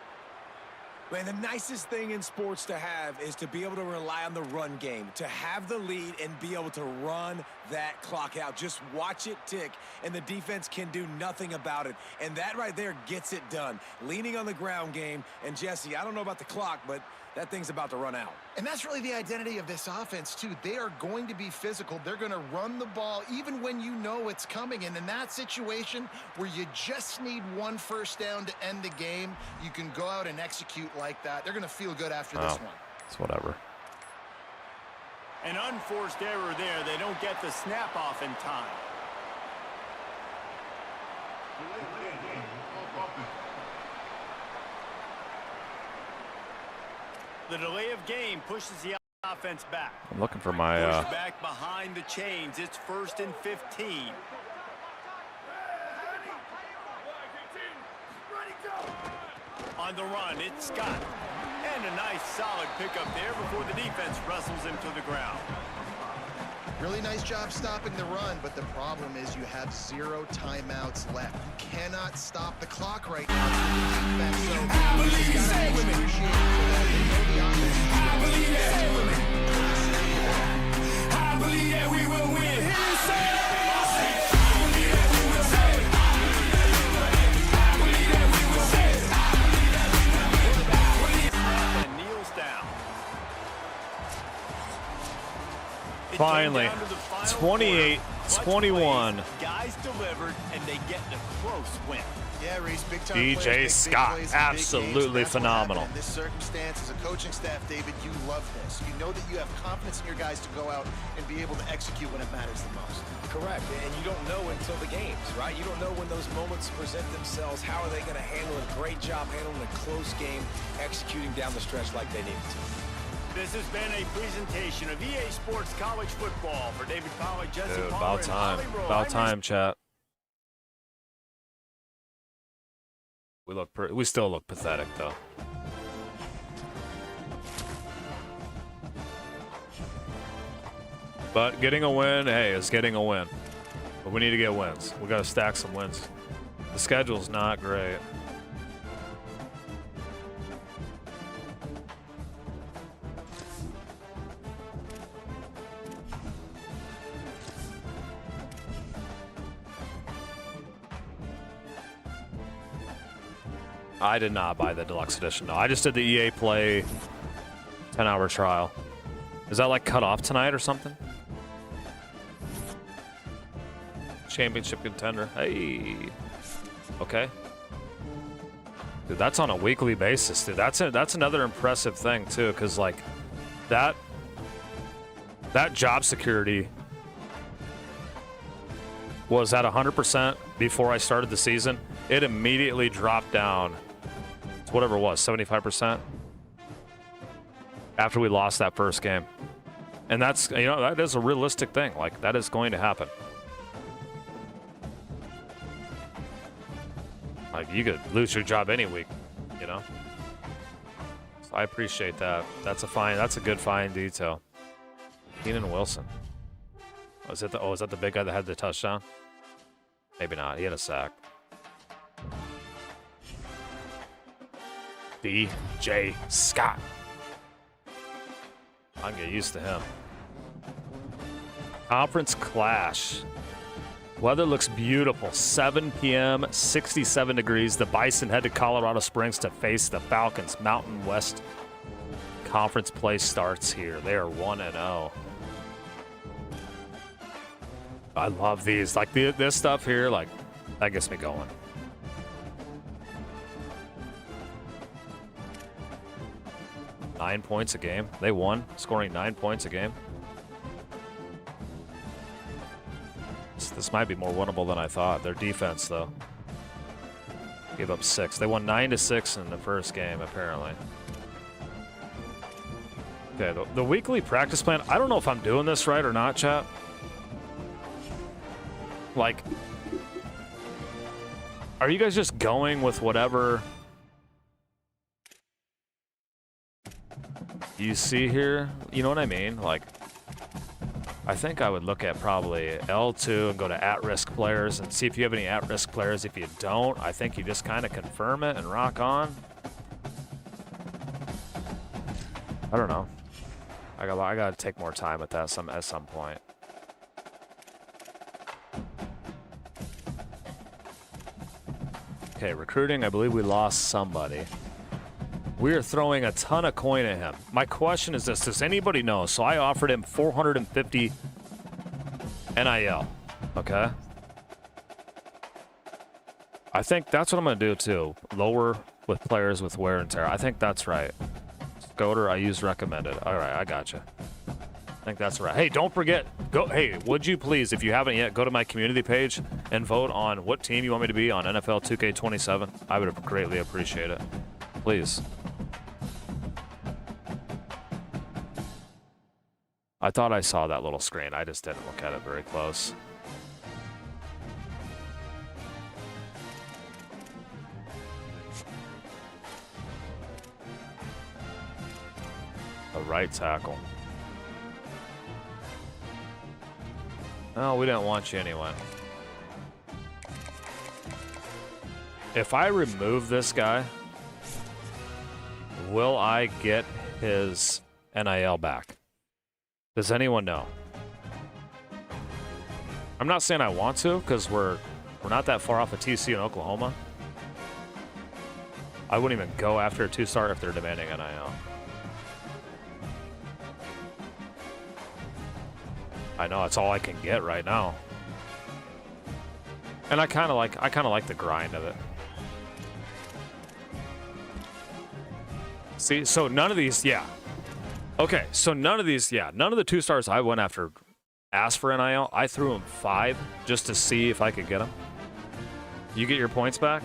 Man, the nicest thing in sports to have is to be able to rely on the run game, to have the lead and be able to run that clock out. Just watch it tick, and the defense can do nothing about it. And that right there gets it done. Leaning on the ground game, and Jesse, I don't know about the clock, but that thing's about to run out. And that's really the identity of this offense, too. They are going to be physical. They're going to run the ball even when you know it's coming. And in that situation where you just need 1 1st down to end the game, you can go out and execute like that. They're going to feel good after this one. It's whatever. An unforced error there. They don't get the snap off in time. The delay of game pushes the offense back. I'm looking for my. Pushed back behind the chains. It's 1st and 15. On the run, it's Scott. And a nice solid pickup there before the defense wrestles him to the ground. Really nice job stopping the run, but the problem is you have 0 timeouts left. You cannot stop the clock right now. I believe that we will win. And kneels down. It came Finally, down to the final 28-21. quarter. Guys delivered, and they get the close win. Yeah, Reese, big-time DJ players make big Scott, plays in big games, absolutely and that's what phenomenal. happened in this circumstance, as a coaching staff, David, you love this. You know that you have confidence in your guys to go out and be able to execute when it matters the most. Correct, and you don't know until the games, right? You don't know when those moments present themselves. How are they going to handle it? Great job handling a close game, executing down the stretch like they needed to. This has been a presentation of EA Sports College Football. For David Pollack, Jesse Dude, Palmer, about and time. Holly Rowe, About I'm time, chat. We still look pathetic, though. But getting a win, hey, is getting a win. But we need to get wins. We got to stack some wins. The schedule's not great. I did not buy the deluxe edition. No, I just did the EA Play 10-hour trial. Is that like cut off tonight or something? Championship contender. Hey. Okay. Dude, that's on a weekly basis, dude. That's another impressive thing too, because like that job security was at 100% before I started the season. It immediately dropped down to whatever it was, 75%, after we lost that first game. And that's, you know, that is a realistic thing. Like, that is going to happen. Like, you could lose your job any week, you know? So I appreciate that. That's a good fine detail. Keenan Wilson. Is that the big guy that had the touchdown? Maybe not. He had a sack. DJ Scott. I can get used to him. Conference clash. Weather looks beautiful. 7 p.m., 67 degrees. The Bison head to Colorado Springs to face the Falcons. Mountain West Conference play starts here. They are 1-0. I love these. Like this stuff here, like that gets me going. Nine points a game. They won, scoring 9 points a game. This might be more winnable than I thought. Their defense, though, gave up 6. They won 9-6 in the first game, apparently. Okay, the weekly practice plan. I don't know if I'm doing this right or not, chat. Like, are you guys just going with whatever you see here? You know what I mean? Like, I think I would look at probably L2 and go to at-risk players and see if you have any at-risk players. If you don't, I think you just kind of confirm it and rock on. I don't know. I gotta take more time with that at some point. Okay, recruiting. I believe we lost somebody. We are throwing a ton of coin at him. My question is this: does anybody know? So I offered him 450 NIL. Okay. I think that's what I'm gonna do too. Lower with players with wear and tear. I think that's right. Scoter, I used recommended. All right, I gotcha. I think that's right. Hey, don't forget. Hey, would you please, if you haven't yet, go to my community page and vote on what team you want me to be on NFL 2K27. I would greatly appreciate it. Please. I thought I saw that little screen. I just didn't look at it very close. A right tackle. No, we didn't want you anyway. If I remove this guy, will I get his NIL back? Does anyone know? I'm not saying I want to, because we're not that far off of TC in Oklahoma. I wouldn't even go after a 2-star if they're demanding NIL. I know, it's all I can get right now. And I kind of like the grind of it. See, so none of these, yeah. Okay, so none of these, yeah, none of the 2 stars I went after asked for NIL. I threw them 5 just to see if I could get them. You get your points back?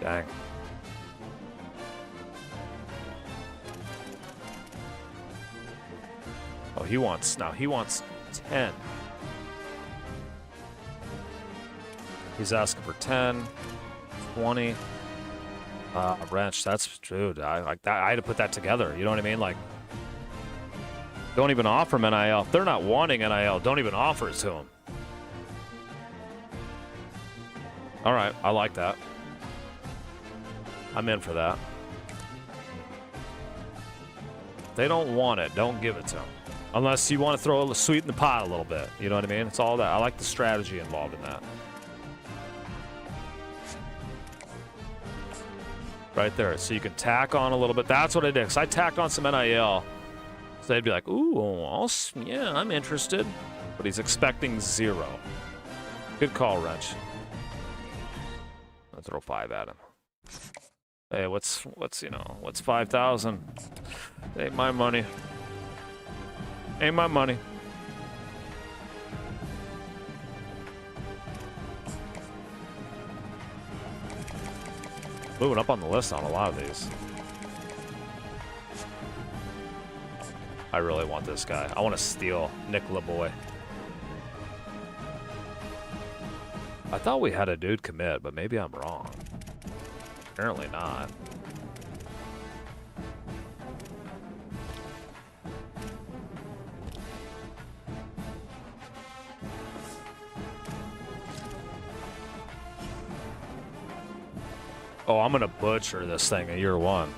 Dang. Oh, he wants 10. He's asking for 10, 20. Wrench, that's, dude, I like that. I had to put that together. You know what I mean? Like, don't even offer them NIL. If they're not wanting NIL, don't even offer it to them. All right, I like that. I'm in for that. If they don't want it, don't give it to them. Unless you want to throw a sweet in the pot a little bit. You know what I mean? It's all that. I like the strategy involved in that. Right there. So you can tack on a little bit. That's what I did. Because I tacked on some NIL. So they'd be like, ooh, yeah, I'm interested. But he's expecting 0. Good call, Wrench. I'll throw 5 at him. Hey, what's 5,000? Ain't my money. Ain't my money. Moving up on the list on a lot of these. I really want this guy. I want to steal Nick LeBoy. I thought we had a dude commit, but maybe I'm wrong. Apparently not. Oh, I'm going to butcher this thing in year 1.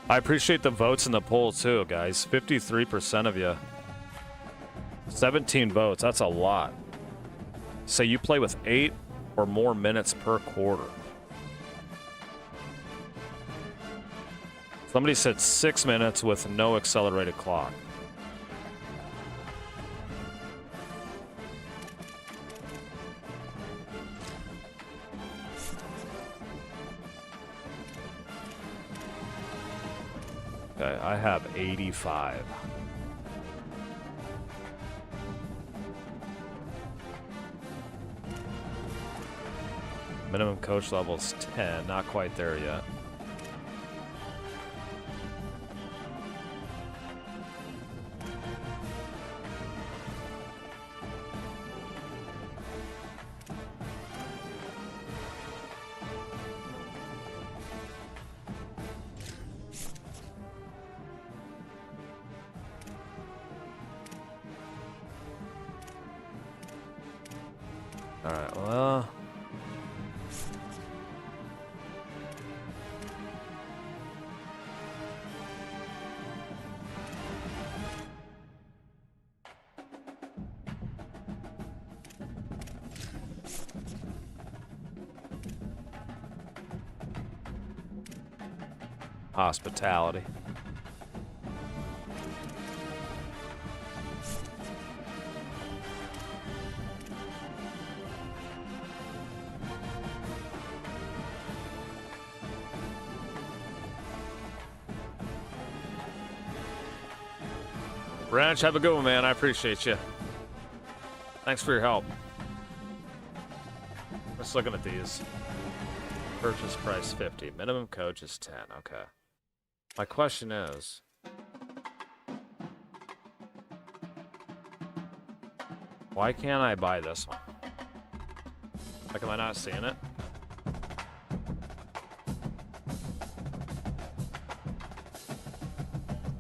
I appreciate the votes in the poll too, guys. 53% of you. 17 votes. That's a lot. Say you play with 8 or more minutes per quarter. Somebody said 6 minutes with no accelerated clock. Okay, I have 85. Minimum coach level is 10. Not quite there yet. All right, well. Hospitality. Branch, have a good one, man. I appreciate you. Thanks for your help. Just looking at these. Purchase price 50. Minimum coach is 10. Okay. My question is, why can't I buy this one? Like, am I not seeing it?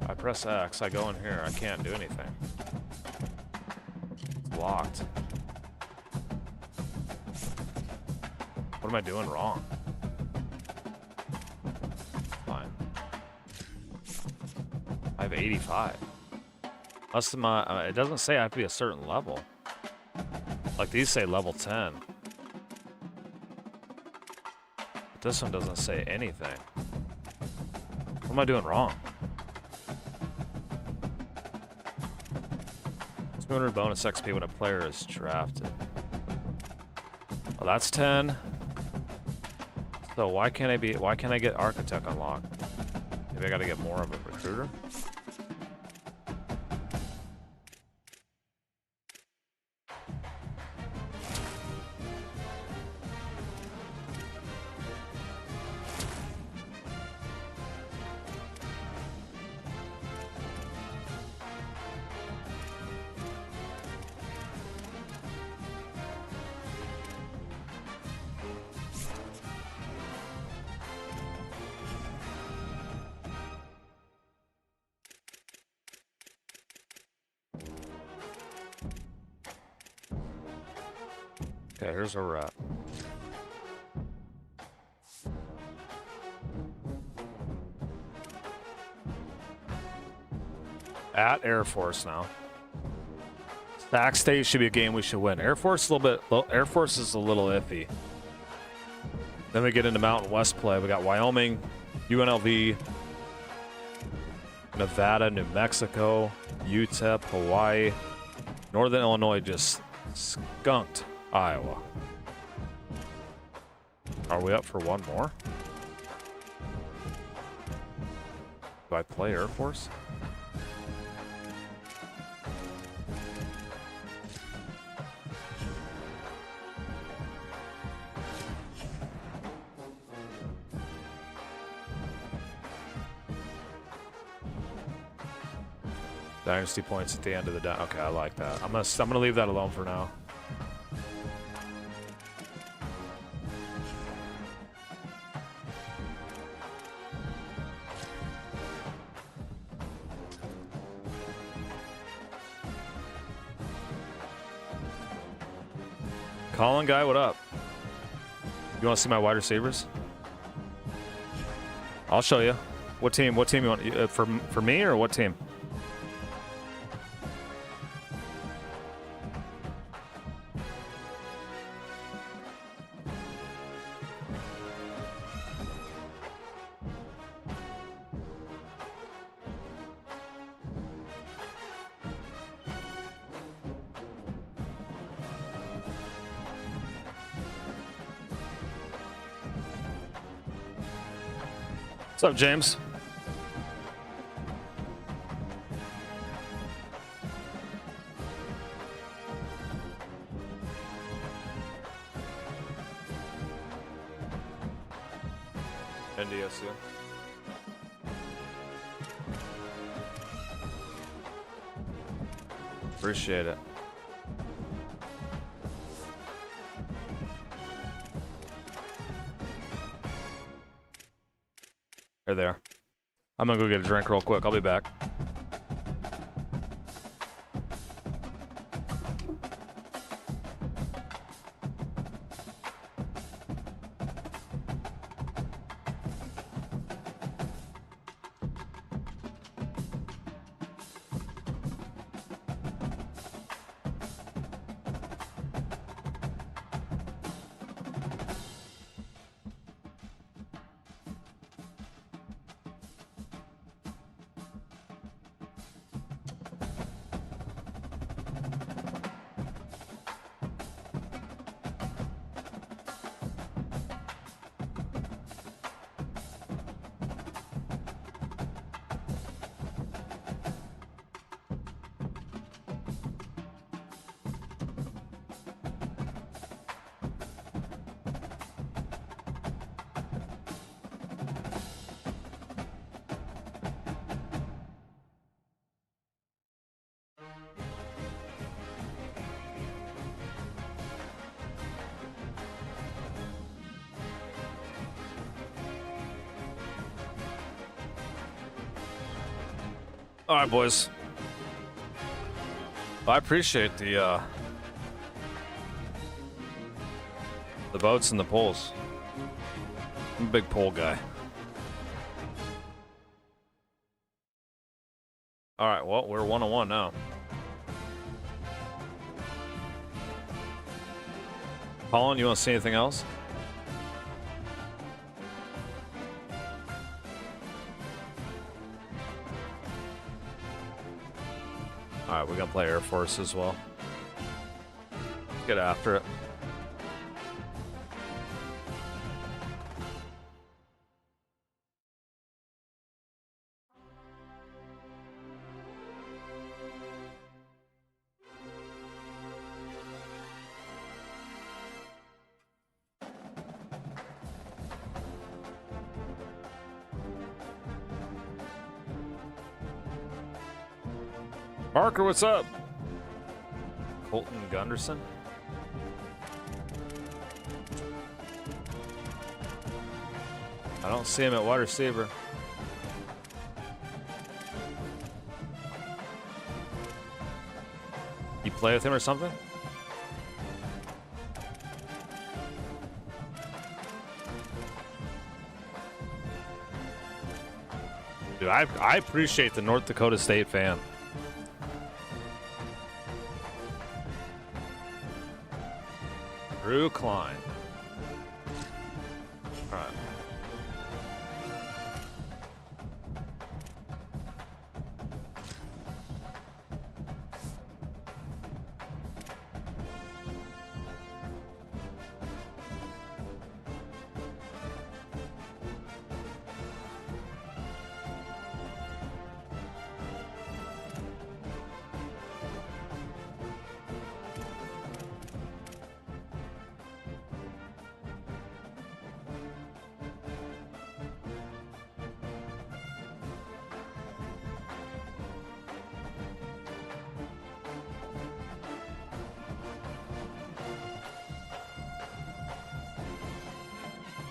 I press X, I go in here, I can't do anything. It's locked. What am I doing wrong? Fine. I have 85. Unless my, it doesn't say I have to be a certain level. Like these say level 10. But this one doesn't say anything. What am I doing wrong? 200 bonus XP when a player is drafted. Well, that's 10. So why can't I get Architect unlocked? Maybe I gotta get more of a recruiter? Okay, here's where we're at. At Air Force now. Sac State should be a game we should win. Air Force is a little iffy. Then we get into Mountain West play. We got Wyoming, UNLV, Nevada, New Mexico, UTEP, Hawaii. Northern Illinois just skunked Iowa. Are we up for one more? Do I play Air Force? Dynasty points at the end of the day. Okay, I like that. I'm gonna leave that alone for now. Colin guy, what up? You want to see my wide receivers? I'll show you. What team? What team you want? For me or what team? What's up, James? NDSU. Appreciate it. They're there. I'm gonna go get a drink real quick. I'll be back. All right, boys. I appreciate the votes and the polls. I'm a big poll guy. All right, well, we're 1-1 now. Colin, you want to see anything else? All right, we're gonna play Air Force as well. Let's get after it. Marker, what's up? Colton Gunderson. I don't see him at wide receiver. You play with him or something? Dude, I appreciate the North Dakota State fan. Drew Klein. All right.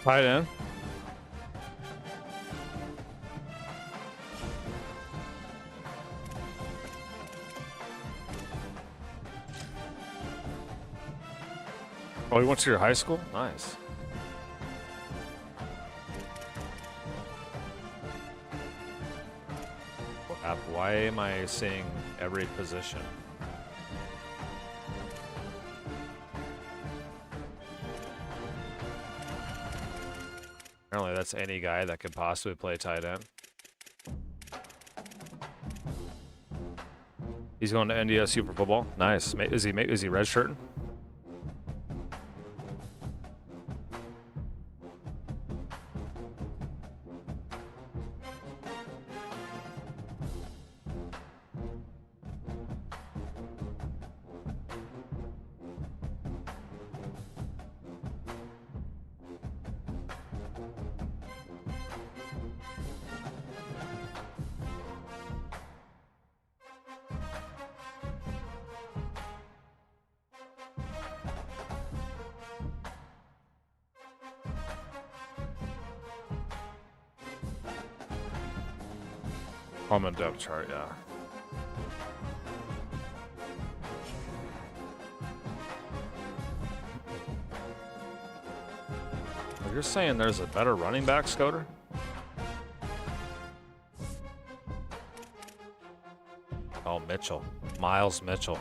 Tight end. Oh, he went to your high school? Nice. Why am I seeing every position? Apparently that's any guy that could possibly play tight end. He's going to NDSU for football. Nice. Is he redshirting? Common depth chart, yeah. You're saying there's a better running back, Scoter? Oh, Mitchell. Miles Mitchell.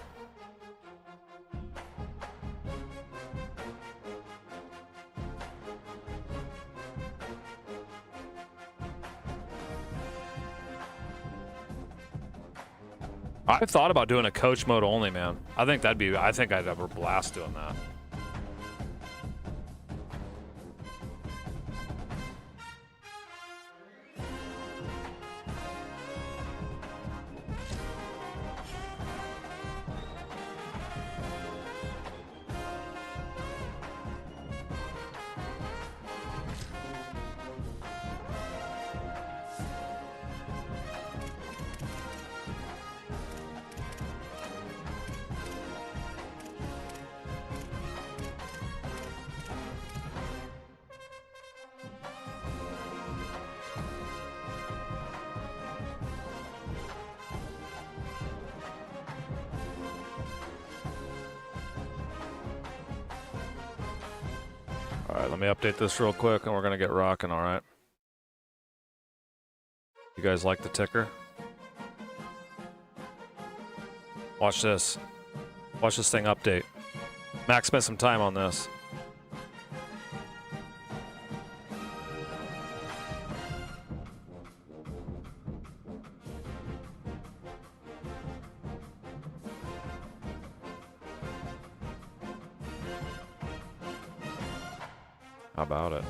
I've thought about doing a coach mode only, man. I think I'd have a blast doing that. All right, let me update this real quick and we're going to get rocking, all right? You guys like the ticker? Watch this. Watch this thing update. Max spent some time on this. How about it?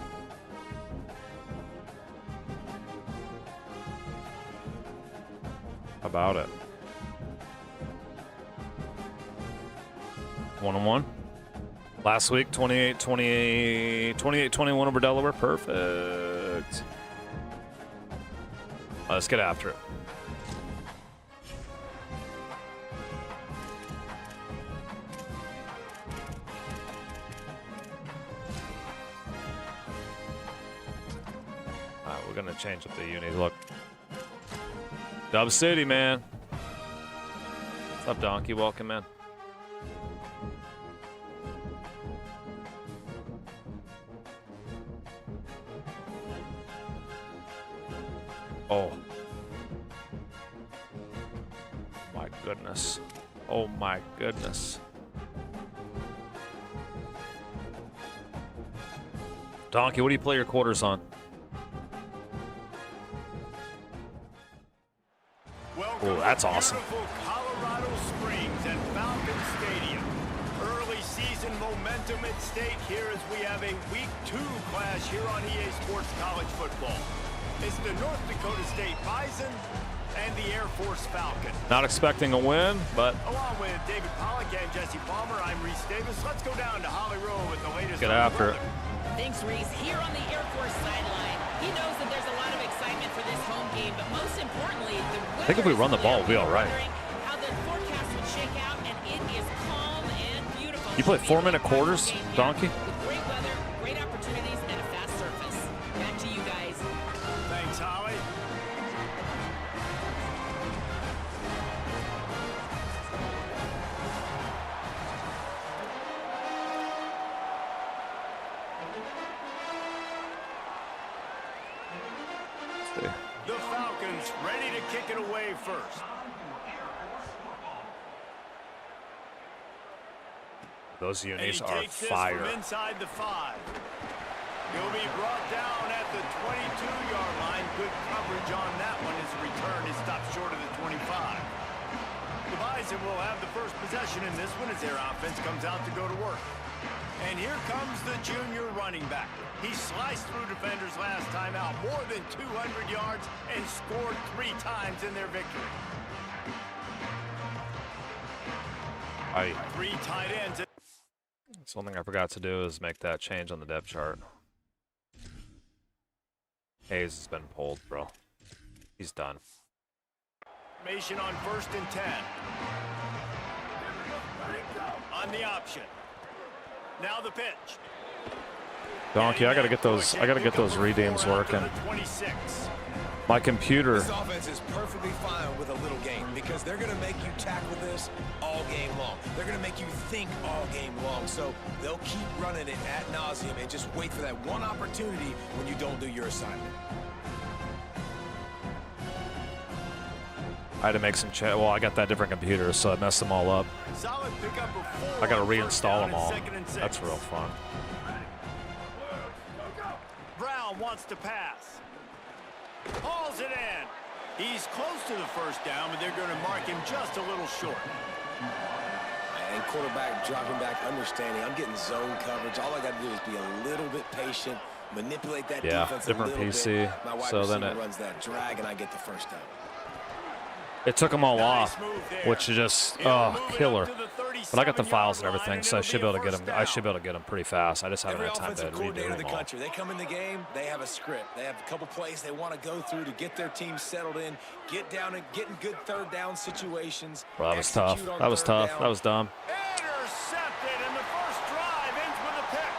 How about it? 1-1. Last week, 28-21 over Delaware. Perfect. Let's get after it. All right, we're gonna change up the unis. Look, Dub City, man. What's up, Donkey? Welcome in. Oh. My goodness. Oh my goodness. Donkey, what do you play your quarters on? Oh, that's awesome. Beautiful Colorado Springs and Falcon Stadium. Early season momentum at stake here as we have a Week 2 clash here on EA Sports College Football. It's the North Dakota State Bison and the Air Force Falcon. Not expecting a win, but along with David Pollack and Jesse Palmer, I'm Reese Davis. Let's go down to Holly Rowe with the latest. Get after it. Thanks, Reese. Here on the Air Force sideline, he knows that there's a lot of excitement for this home game, but most importantly, the weather. I think if we run the ball, we'll be all right. How the forecast would shake out, and it is calm and beautiful. You play 4-minute quarters, Donkey? With great weather, great opportunities, and a fast surface. Back to you guys. Thanks, Holly. The Falcons ready to kick it away first. Those And unis he are takes this fire. from inside the 5. He'll be brought down at the 22-yard line. Good coverage on that one as the return is stopped short of the 25. The Bison will have the first possession in this one as their offense comes out to go to work. And here comes the junior running back. He sliced through defenders last time out, more than 200 yards, and scored 3 times in their victory. 3 tight ends. That's one thing I forgot to do is make that change on the depth chart. Hayes has been pulled, bro. He's done. Formation on 1st and 10. On the option. Now the pitch. Donkey, I gotta get those redeems working. My computer. This offense is perfectly fine with a little game because they're going to make you tackle this all game long. They're going to make you think all game long. So they'll keep running it ad nauseum and just wait for that one opportunity when you don't do your assignment. I had to make some well, I got that different computer, so I messed them all up. Solid pickup of 4. I gotta reinstall them First down all. and 2nd and 6. That's real fun. Brown wants to pass. Hauls it in. He's close to the first down, but they're going to mark him just a little short. And quarterback dropping back, understanding. I'm getting zone coverage. All I got to do is be a little bit patient, manipulate that defense different a little PC. bit. My wide So then receiver runs that drag, and I get the first down. It took them all off, which is just killer. But I got the files and everything, so I should be able to get them. I should be able to get them pretty fast. I just haven't had time to redo Coordinator in the them all. country. They come in the game, they have a script. They have a couple plays they want to go through to get their team settled in, get down and get in good third down situations. Bro, that was tough. That was tough. That was dumb. Intercepted, and the first drive ends with a pick.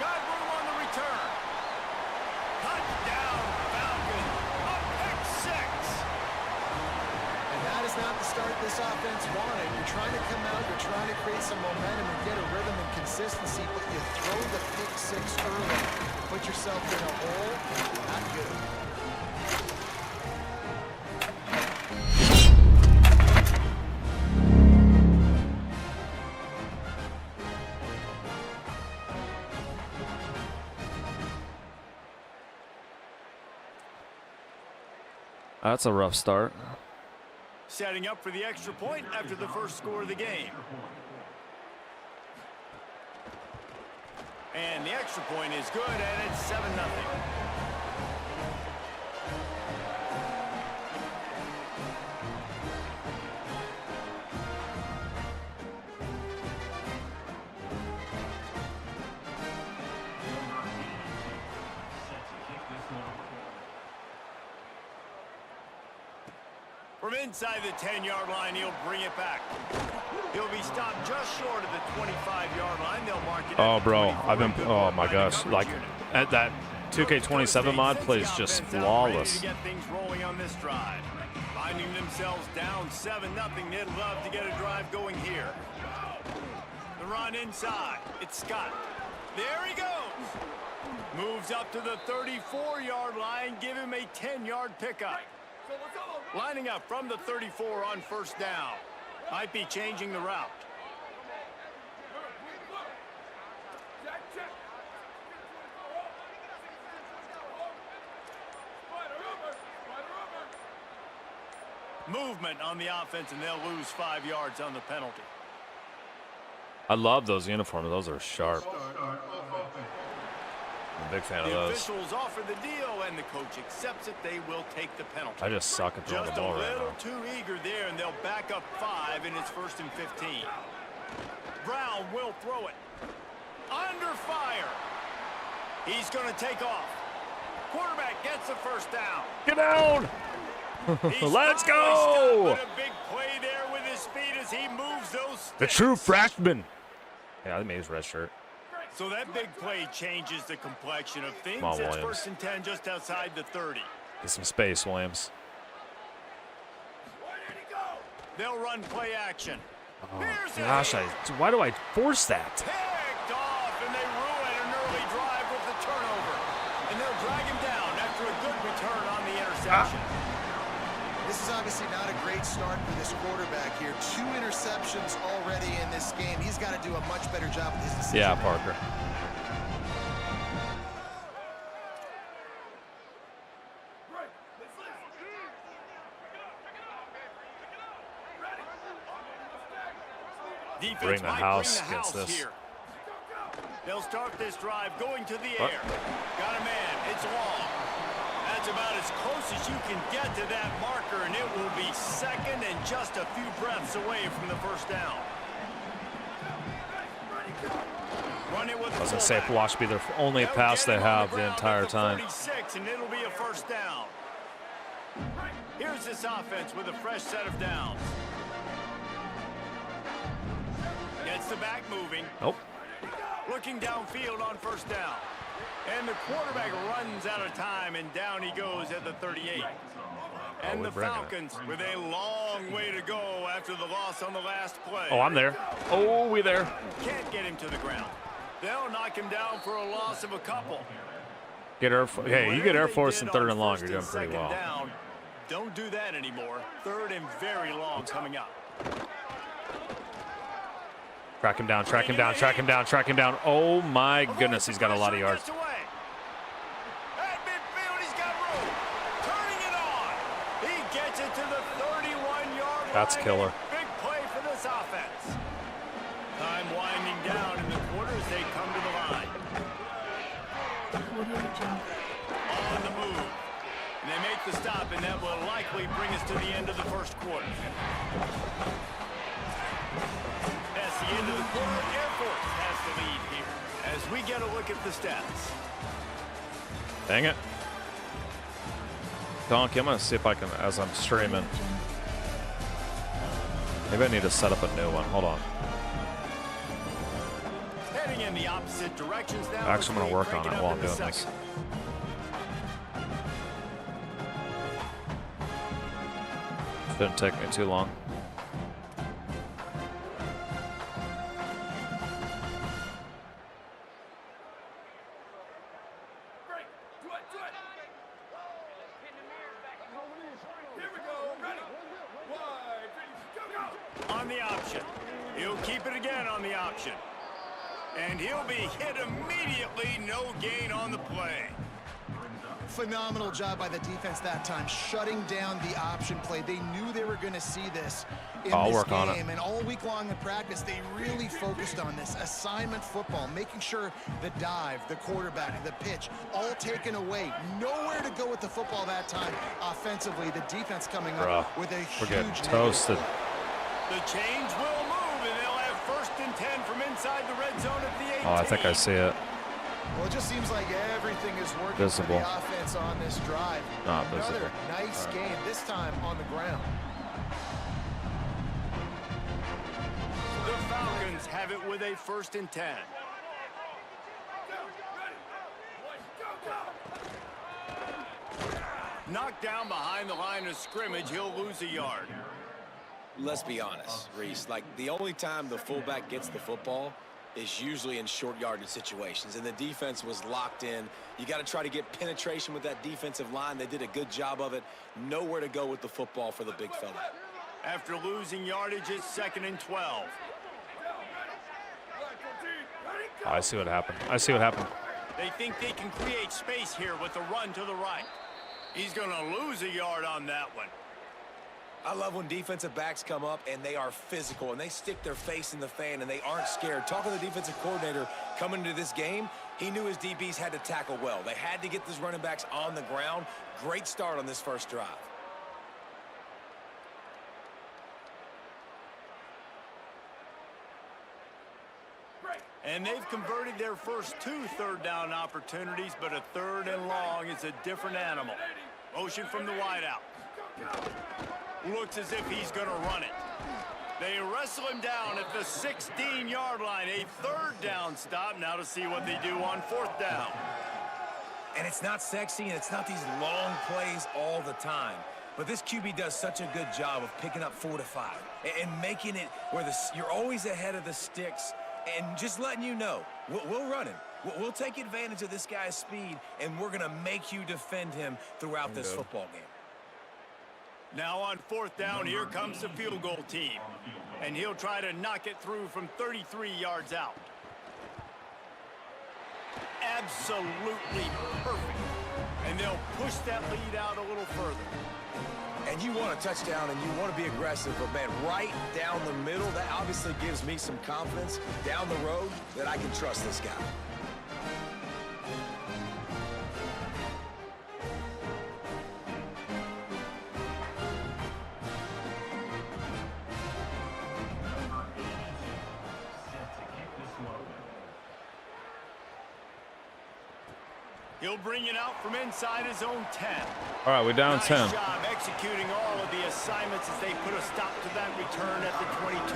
Got room on the return. Touchdown, Falcon. A pick 6. And that is not the start this offense wanted. You're trying to come out, you're trying to create some momentum and get a rhythm and consistency, but you throw the pick 6 early. You put yourself in a hole. Not good. That's a rough start. Setting up for the extra point after the first score of the game. And the extra point is good, and it's 7-0. From inside the 10-yard line, he'll bring it back. He'll be stopped just short of the 25-yard line. They'll mark it. Oh, bro, oh my gosh, like at that 2K27 mod plays just flawless. To get things rolling on this drive. Finding themselves down 7-0, they'd love to get a drive going here. The run inside. It's Scott. There he goes. Moves up to the 34-yard line. Give him a 10-yard pickup. Lining up from the 34 on first down. Might be changing the route. Movement on the offense, and they'll lose 5 yards on the penalty. I love those uniforms. Those are sharp. I'm a big fan of The those. officials offer the deal, and the coach accepts it. They will take the penalty. I just suck at throwing the ball right Just a little now. too eager there, and they'll back up 5, and it's 1st and 15. Brown will throw it. Under fire. He's going to take off. Quarterback gets the first down. Get down! Let's He's go! a big play there with his feet as he moves those sticks. The true freshman. Yeah, I made his red shirt. So that big play changes the complexion of things. Come on, It's Williams. 1st and 10 just outside the 30. Get some space, Williams. They'll run play action. Oh, Here's the gosh, hit. why do I force that? Picked off, and they ruin an early drive with the turnover. And they'll drag him down after a good return on the interception. This is obviously not a great start for this quarterback here. 2 interceptions already in this game. He's got to do a much better job with his decision. Yeah, Parker. Defense Bring the might house bring the against house this. here. They'll start this drive going to the air. Got a man. It's long. That's about as close as you can get to that marker, and it will be 2nd and just a few breaths away from the first down. Run it with I was going to say, watch be their only pass they have the entire time. 36, and it'll be a first down. Here's this offense with a fresh set of downs. Gets the back moving. Nope. Looking downfield on first down. And the quarterback runs out of time, and down he goes at the 38. And we're the bringing it. Falcons with a long way to go after the loss on the last play. Oh, I'm there. Oh, we there. Can't get him to the ground. They'll knock him down for a loss of a couple. Get Air Hey, you get Air Whatever they Force did in 3rd on and long, 1st you're doing and pretty 2nd well. down, don't do that anymore. 3rd and very long coming up. Track him down, track him down, track him down, track him down. Oh, my goodness, he's got a lot of yards. Gets away. At midfield, he's got room. Turning it on. He gets it to the 31-yard line. That's killer. Big play for this offense. Time winding down in the quarter as they come to the line. On the move. And they make the stop, and that will likely bring us to the end of the first quarter. That's the end of the quarter. Air Force has the lead here as we get a look at the stats. Dang it. Donkey, I'm going to see if I can, as I'm streaming. Maybe I need to set up a new one. Hold on. Heading in the opposite directions now. Actually, I'm going to work on it while I'm doing this. Shouldn't take me too long. On the option. He'll keep it again on the option. And he'll be hit immediately. No gain on the play. Phenomenal job by the defense that time, shutting down the option play. They knew they were going to see this in this game, and all week long in practice, they really focused on this assignment football, making sure the dive, the quarterback, the pitch, all taken away. Nowhere to go with the football that time offensively. The defense coming up with a huge toasted. The change will move, and they'll have 1st and 10 from inside the red zone at the 18. Oh, I think I see it. Well, it just seems like everything is working Visible. for the offense on this drive. Not visible. Another nice game, this time on the ground. The Falcons have it with a 1st and 10. Knocked down behind the line of scrimmage, he'll lose a yard. Let's be honest, Reese. Like, the only time the fullback gets the football is usually in short yardage situations, and the defense was locked in. You got to try to get penetration with that defensive line. They did a good job of it. Nowhere to go with the football for the big fella. After losing yardage, it's 2nd and 12. Oh, I see what happened. I see what happened. They think they can create space here with the run to the right. He's going to lose a yard on that one. I love when defensive backs come up and they are physical and they stick their face in the fan and they aren't scared. Talking to the defensive coordinator coming into this game, he knew his DBs had to tackle well. They had to get these running backs on the ground. Great start on this first drive. And they've converted their first 2 third-down opportunities, but a 3rd and long is a different animal. Motion from the wideout. Looks as if he's going to run it. They wrestle him down at the 16-yard line. A 3rd down stop. Now to see what they do on 4th down. And it's not sexy, and it's not these long plays all the time. But this QB does such a good job of picking up 4 to 5 and making it where you're always ahead of the sticks and just letting you know, we'll run him. We'll take advantage of this guy's speed, and we're going to make you defend him throughout this football game. Now on 4th down, here comes the field goal team. And he'll try to knock it through from 33 yards out. Absolutely perfect. And they'll push that lead out a little further. And you want a touchdown and you want to be aggressive, but man, right down the middle, that obviously gives me some confidence down the road that I can trust this guy. He'll bring it out from inside his own 10. All right, we're down 10. Nice job executing all of the assignments as they put a stop to that return at the 22.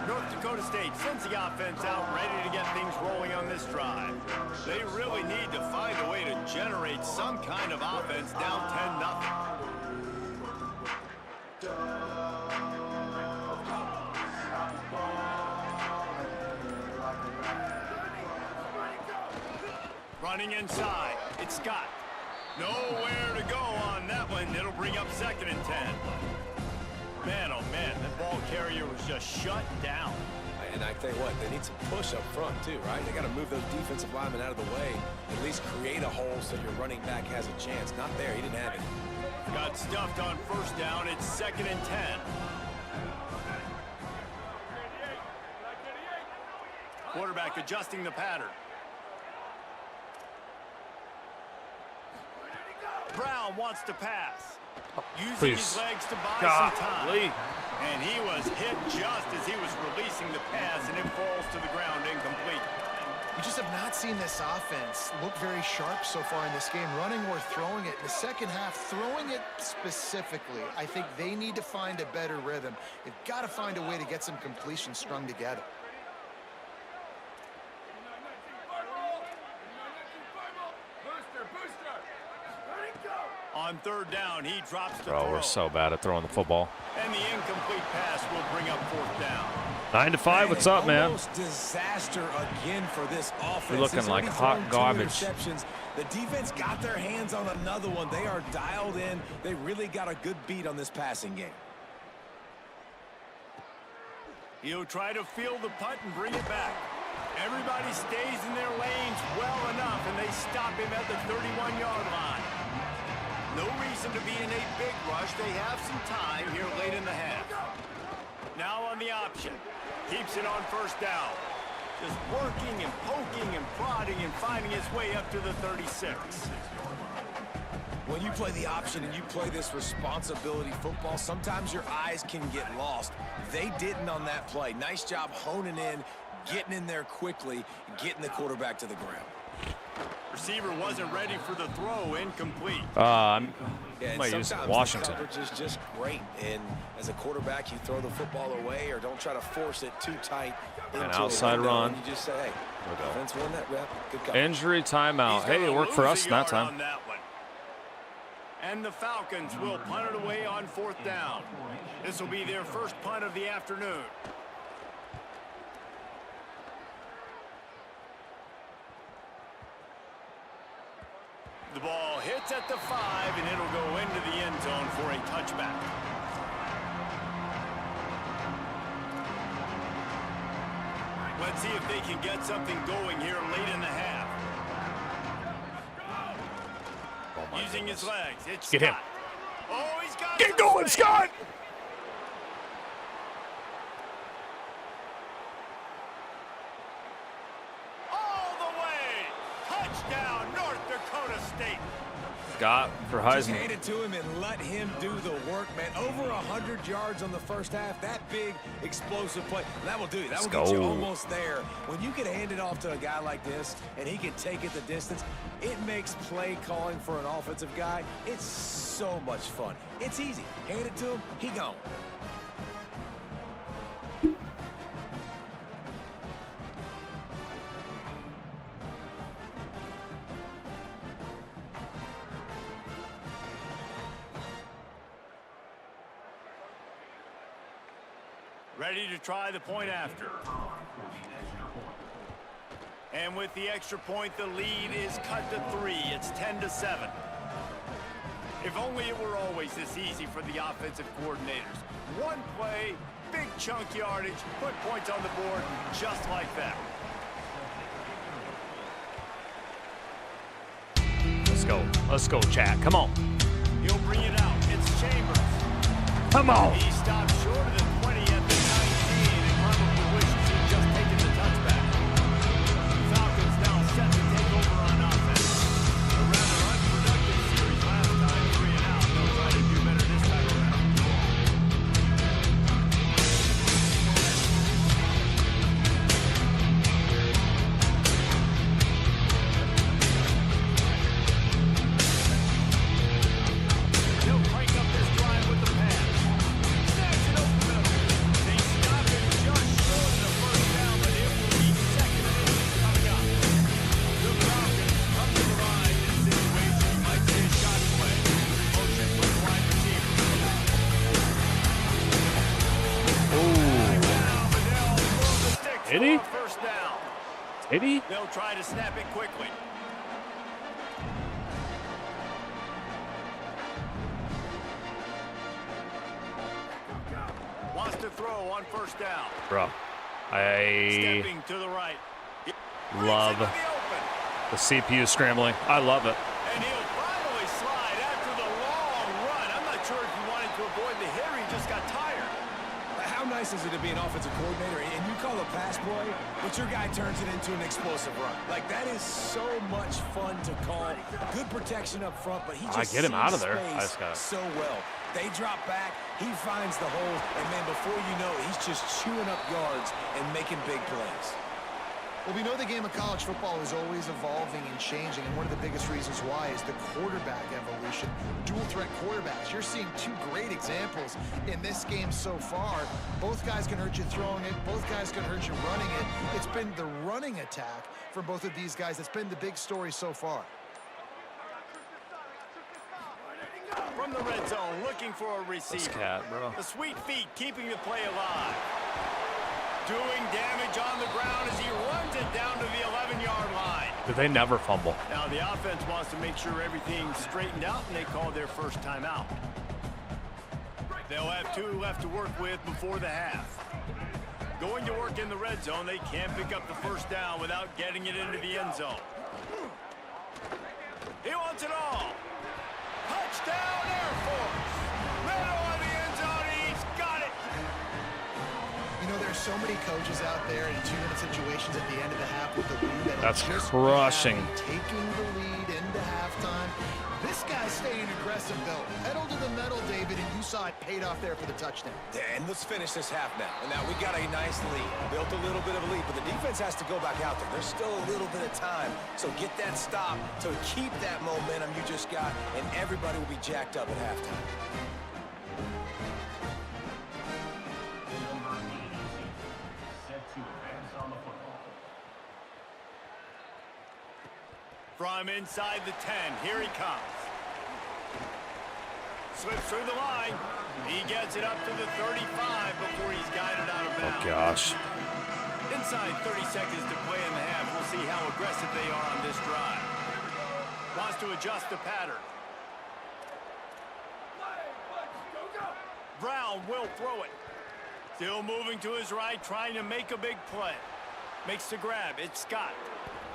North Dakota State sends the offense out, ready to get things rolling on this drive. They really need to find a way to generate some kind of offense down 10-0. Running inside, it's Scott. Nowhere to go on that one. It'll bring up 2nd and 10. Man, oh man, that ball carrier was just shut down. And I tell you what, they need some push up front too, right? They got to move those defensive linemen out of the way, at least create a hole so your running back has a chance. Not there, he didn't have it. Got stuffed on 1st down, it's 2nd and 10. Quarterback adjusting the pattern. Brown wants to pass. Using his legs to buy some time. And he was hit just as he was releasing the pass, and it falls to the ground incomplete. We just have not seen this offense look very sharp so far in this game, running or throwing it. In the second half, throwing it specifically, I think they need to find a better rhythm. They've got to find a way to get some completions strung together. On 3rd down, he drops the Bro, throw. we're so bad at throwing the football. And the incomplete pass will bring up 4th down. 9-5, what's up, man? Almost disaster again for this offense. You're looking He's like already hot thrown 2 garbage. interceptions. The defense got their hands on another one. They are dialed in. They really got a good beat on this passing game. He'll try to field the punt and bring it back. Everybody stays in their lanes well enough, and they stop him at the 31-yard line. No reason to be in a big rush. They have some time here late in the half. Now on the option. Keeps it on first down. Just working and poking and prodding and finding his way up to the 36. When you play the option and you play this responsibility football, sometimes your eyes can get lost. They didn't on that play. Nice job honing in, getting in there quickly, getting the quarterback to the ground. Receiver wasn't ready for the throw, incomplete. Yeah, might use sometimes Washington. the coverage is just great. And as a quarterback, you throw the football away or don't try to force it too tight. An outside run. And you just say, hey, defense won that rep. Good call. Injury timeout. Hey, it worked for us in that time. And the Falcons will punt it away on fourth down. This will be their first punt of the afternoon. The ball hits at the 5, and it'll go into the end zone for a touchback. Let's see if they can get something going here late in the half. Using his legs. It's Get him. Scott. Oh, he's got Get going, space. Scott! All the way. Touchdown, North Dakota State. Scott for Just Heisman. hand it to him and let him do the work, man. Over 100 yards on the first half. That big, explosive play. That will do it. That will get you almost there. When you can hand it off to a guy like this and he can take it the distance, it makes play calling for an offensive guy. It's so much fun. It's easy. Hand it to him, he gone. Ready to try the point after. And with the extra point, the lead is cut to 3. It's 10-7. If only it were always this easy for the offensive coordinators. One play, big chunk yardage, put points on the board just like that. Let's go. Let's go, chat. Come on. He'll bring it out. It's Chambers. Come on. He stopped short of the 20 at the 19 and probably wishes he'd just taken the touchback. Falcons now set to take over on offense. A rather unproductive series last time, 3 and out. They'll try to do better this time around. They'll crank up this drive with the pass. Snaps it over the middle. They stop it just short of the first down, but it will be second and 8 coming up. The Falcons come to the line. This situation might see a shot play. Motion for the wide receiver. Now, but they'll throw the sticks Did he? for a first down. Did he? They'll try to snap it quickly. Wants to throw on first down. Bro, I Stepping to the right. love Brings it to the open. the CPU scrambling. I love it. And he'll finally slide after the long run. I'm not sure if he wanted to avoid the hit or he just got tired. How nice is it to be an offensive coordinator and you call a pass play, but your guy turns it into an explosive run? Like, that is so much fun to call. Good protection up front, but he just get him out of sees there. space so well. They drop back, he finds the hole, and then before you know it, he's just chewing up yards and making big plays. Well, we know the game of college football is always evolving and changing, and one of the biggest reasons why is the quarterback evolution. Dual threat quarterbacks. You're seeing 2 great examples in this game so far. Both guys can hurt you throwing it. Both guys can hurt you running it. It's been the running attack for both of these guys that's been the big story so far. From the red zone, looking for a receiver. This cat, bro. The sweet feet keeping the play alive. Doing damage on the ground as he runs it down to the 11-yard line. Did they never fumble? Now the offense wants to make sure everything's straightened out, and they call their first timeout. They'll have 2 left to work with before the half. Going to work in the red zone. They can't pick up the first down without getting it into the end zone. He wants it all. Touchdown, Air Force. Middle of the end zone. He's got it. You know, there's so many coaches out there in 2-minute situations at the end of the half with the lead. That's crushing. Taking the lead into halftime. This guy's staying aggressive, though. Pedal to the metal, David, and you saw it paid off there for the touchdown. And let's finish this half now. And now we got a nice lead. Built a little bit of a lead, but the defense has to go back out there. There's still a little bit of time. So get that stop to keep that momentum you just got, and everybody will be jacked up at halftime. From inside the 10, here he comes. Slips through the line. He gets it up to the 35 before he's guided out of bounds. Oh, gosh. Inside 30 seconds to play in the half. We'll see how aggressive they are on this drive. Wants to adjust the pattern. Brown will throw it. Still moving to his right, trying to make a big play. Makes the grab. It's Scott.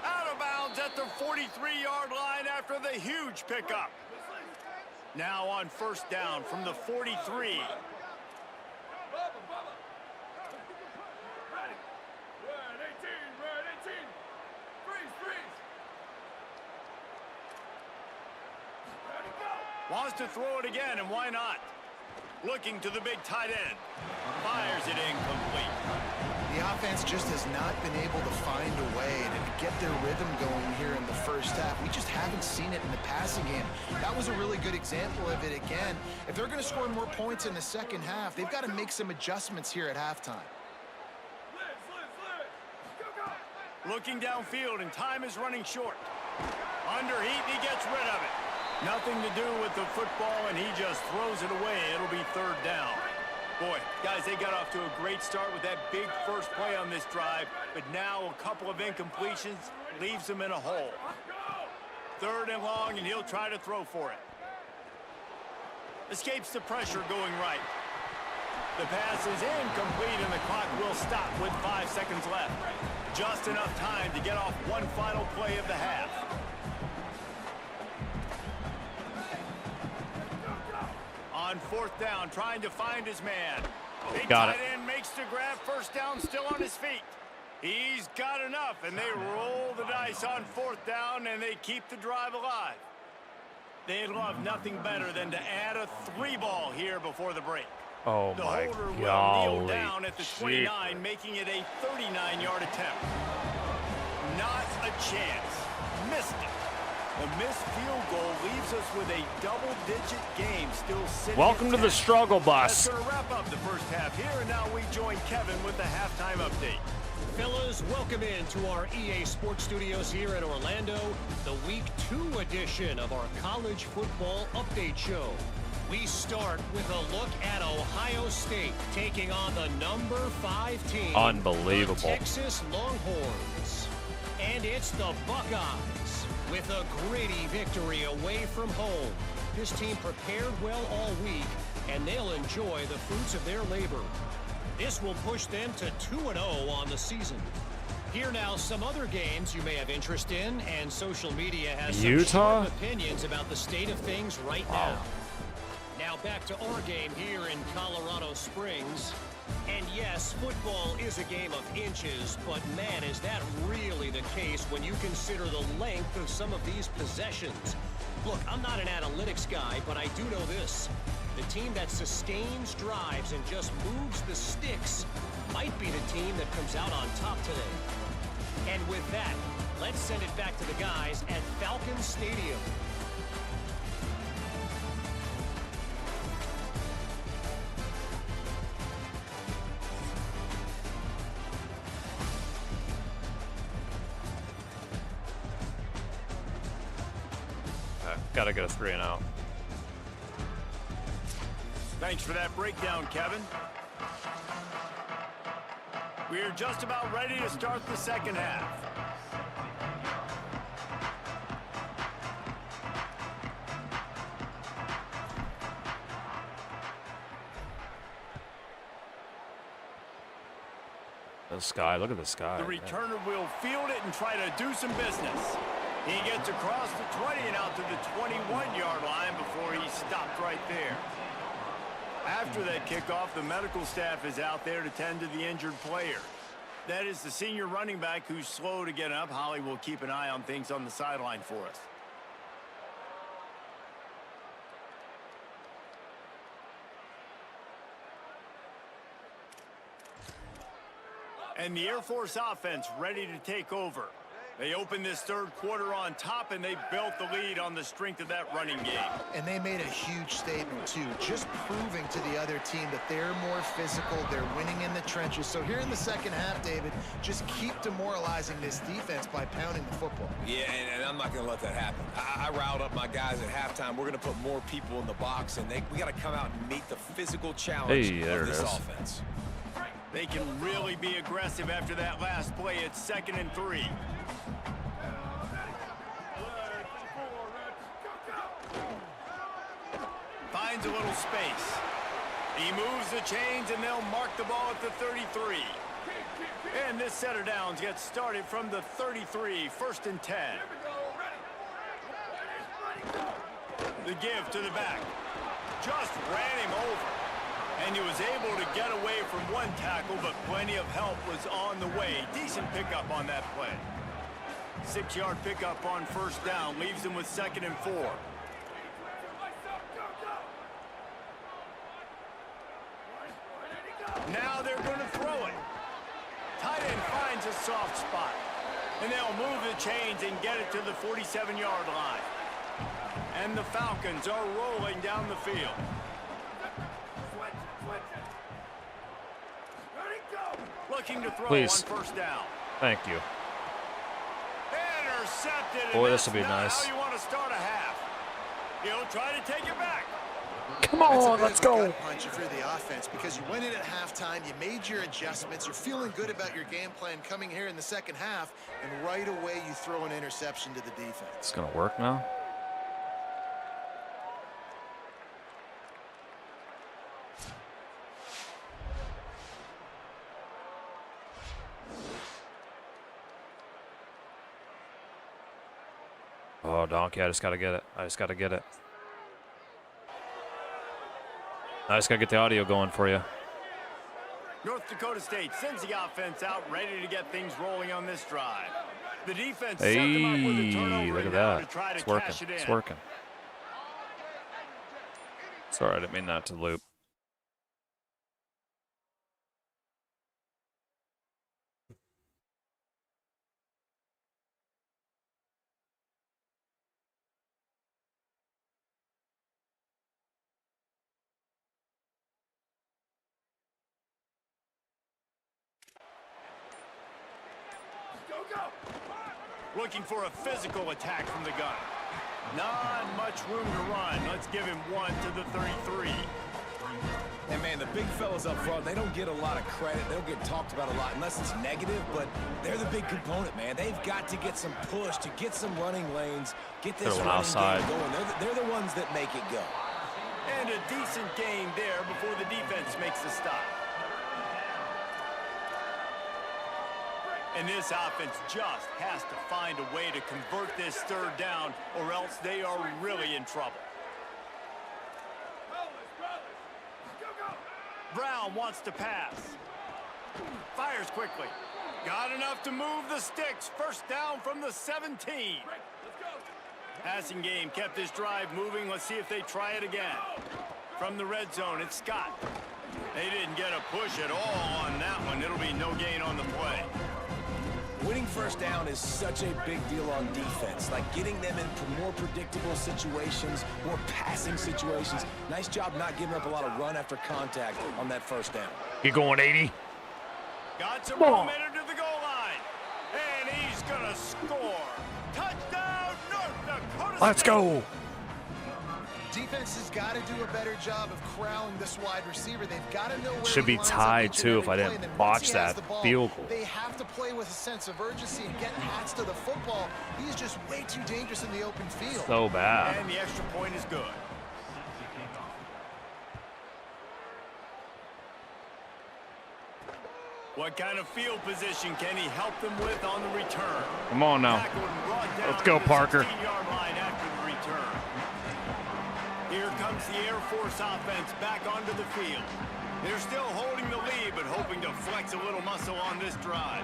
Out of bounds at the 43-yard line after the huge pickup. Now on first down from the 43. Wants to throw it again, and why not? Looking to the big tight end. Fires it incomplete. The offense just has not been able to find a way to get their rhythm going here in the first half. We just haven't seen it in the passing game. That was a really good example of it again. If they're going to score more points in the second half, they've got to make some adjustments here at halftime. Looking downfield, and time is running short. Under heat, and he gets rid of it. Nothing to do with the football, and he just throws it away. It'll be third down. Boy, guys, they got off to a great start with that big first play on this drive, but now a couple of incompletions leaves them in a hole. Third and long, and he'll try to throw for it. Escapes the pressure going right. The pass is incomplete, and the clock will stop with 5 seconds left. Just enough time to get off one final play of the half. On fourth down, trying to find his man. Big Got it. tight end makes the grab. First down, still on his feet. He's got enough, and they roll the dice on fourth down, and they keep the drive alive. They'd love nothing better than to add a 3-ball here before the break. Oh, The my holder will kneel golly. down at the 29, making it a 39-yard attempt. Not a chance. Missed it. The missed field goal leaves us with a double-digit game still sitting. Welcome to the struggle That's bus. going to wrap up the first half here, and now we join Kevin with the halftime update. Fellas, welcome into our EA Sports Studios here in Orlando, the Week 2 edition of our college football update show. We start with a look at Ohio State taking on the number 5 team, Unbelievable. the Texas Longhorns. And it's the Buckeyes with a gritty victory away from home. This team prepared well all week, and they'll enjoy the fruits of their labor. This will push them to 2-0 on the season. Here now, some other games you may have interest in, and social media has some Utah? sharp opinions about the state of things right now. Now back to our game here in Colorado Springs. And yes, football is a game of inches, but man, is that really the case when you consider the length of some of these possessions. Look, I'm not an analytics guy, but I do know this. The team that sustains drives and just moves the sticks might be the team that comes out on top today. And with that, let's send it back to the guys at Falcon Stadium. Gotta get a 3-0. Thanks for that breakdown, Kevin. We're just about ready to start the second half. the sky. Look at the sky. The returner will field it and try to do some business. He gets across the 20 and out to the 21-yard line before he stopped right there. After that kickoff, the medical staff is out there to tend to the injured player. That is the senior running back who's slow to get up. Holly will keep an eye on things on the sideline for us. And the Air Force offense ready to take over. They opened this third quarter on top, and they built the lead on the strength of that running game. And they made a huge statement, too, just proving to the other team that they're more physical, they're winning in the trenches. So here in the second half, David, just keep demoralizing this defense by pounding the football. Yeah, and I'm not going to let that happen. I riled up my guys at halftime. We're going to put more people in the box, and we got to come out and meet the physical challenge of this offense. They can really be aggressive after that last play. It's 2nd and 3. Finds a little space. He moves the chains, and they'll mark the ball at the 33. And this set of downs gets started from the 33, 1st and 10. The give to the back. Just ran him over. And he was able to get away from one tackle, but plenty of help was on the way. Decent pickup on that play. 6-yard pickup on 1st down. Leaves him with 2nd and 4. Now they're going to throw it. Tight end finds a soft spot. And they'll move the chains and get it to the 47-yard line. And the Falcons are rolling down the field. Looking to throw on 1st down. Thank you. Intercepted. Boy, this will be nice. How you want to start a half. He'll try to take it back. Come on, let's go. Punch if you're the offense, because you went in at halftime, you made your adjustments, you're feeling good about your game plan coming here in the second half, and right away you throw an interception to the defense. It's going to work now. Oh, donkey, I just got to get it. I just got to get it. I just got to get the audio going for you. North Dakota State sends the offense out, ready to get things rolling on this drive. The defense set them up with a turnover. Look at now that. to try to It's working. cash it in. It's working. Sorry, I didn't mean that to loop. Looking for a physical attack from the gun. Not much room to run. Let's give him 1 to the 33. And, man, the big fellas up front, they don't get a lot of credit. They don't get talked about a lot unless it's negative, but they're the big component, man. They've got to get some push, to get some running lanes, get this running game going. They're the ones that make it go. And a decent gain there before the defense makes the stop. And this offense just has to find a way to convert this 3rd down, or else they are really in trouble. Brown wants to pass. Fires quickly. Got enough to move the sticks. 1st down from the 17. Passing game kept this drive moving. Let's see if they try it again. From the red zone, it's Scott. They didn't get a push at all on that one. It'll be no gain on the play. Winning 1st down is such a big deal on defense, like getting them into more predictable situations, more passing situations. Nice job not giving up a lot of run after contact on that 1st down. You going 80? Got some momentum to the goal line. And he's going to score. Touchdown, North Dakota State. Let's go. Defense has got to do a better job of corralling this wide receiver. They've got to know where Should he be lines up tied, each and too, every if I play. didn't And then botch once he has that the ball, field goal. They have to play with a sense of urgency and get hats to the football. He's just way too dangerous in the open field. So bad. And the extra point is good. What kind of field position can he help them with on the return? Come on now. Let's go, Parker. 16-yard line after the return. Here comes the Air Force offense back onto the field. They're still holding the lead, but hoping to flex a little muscle on this drive.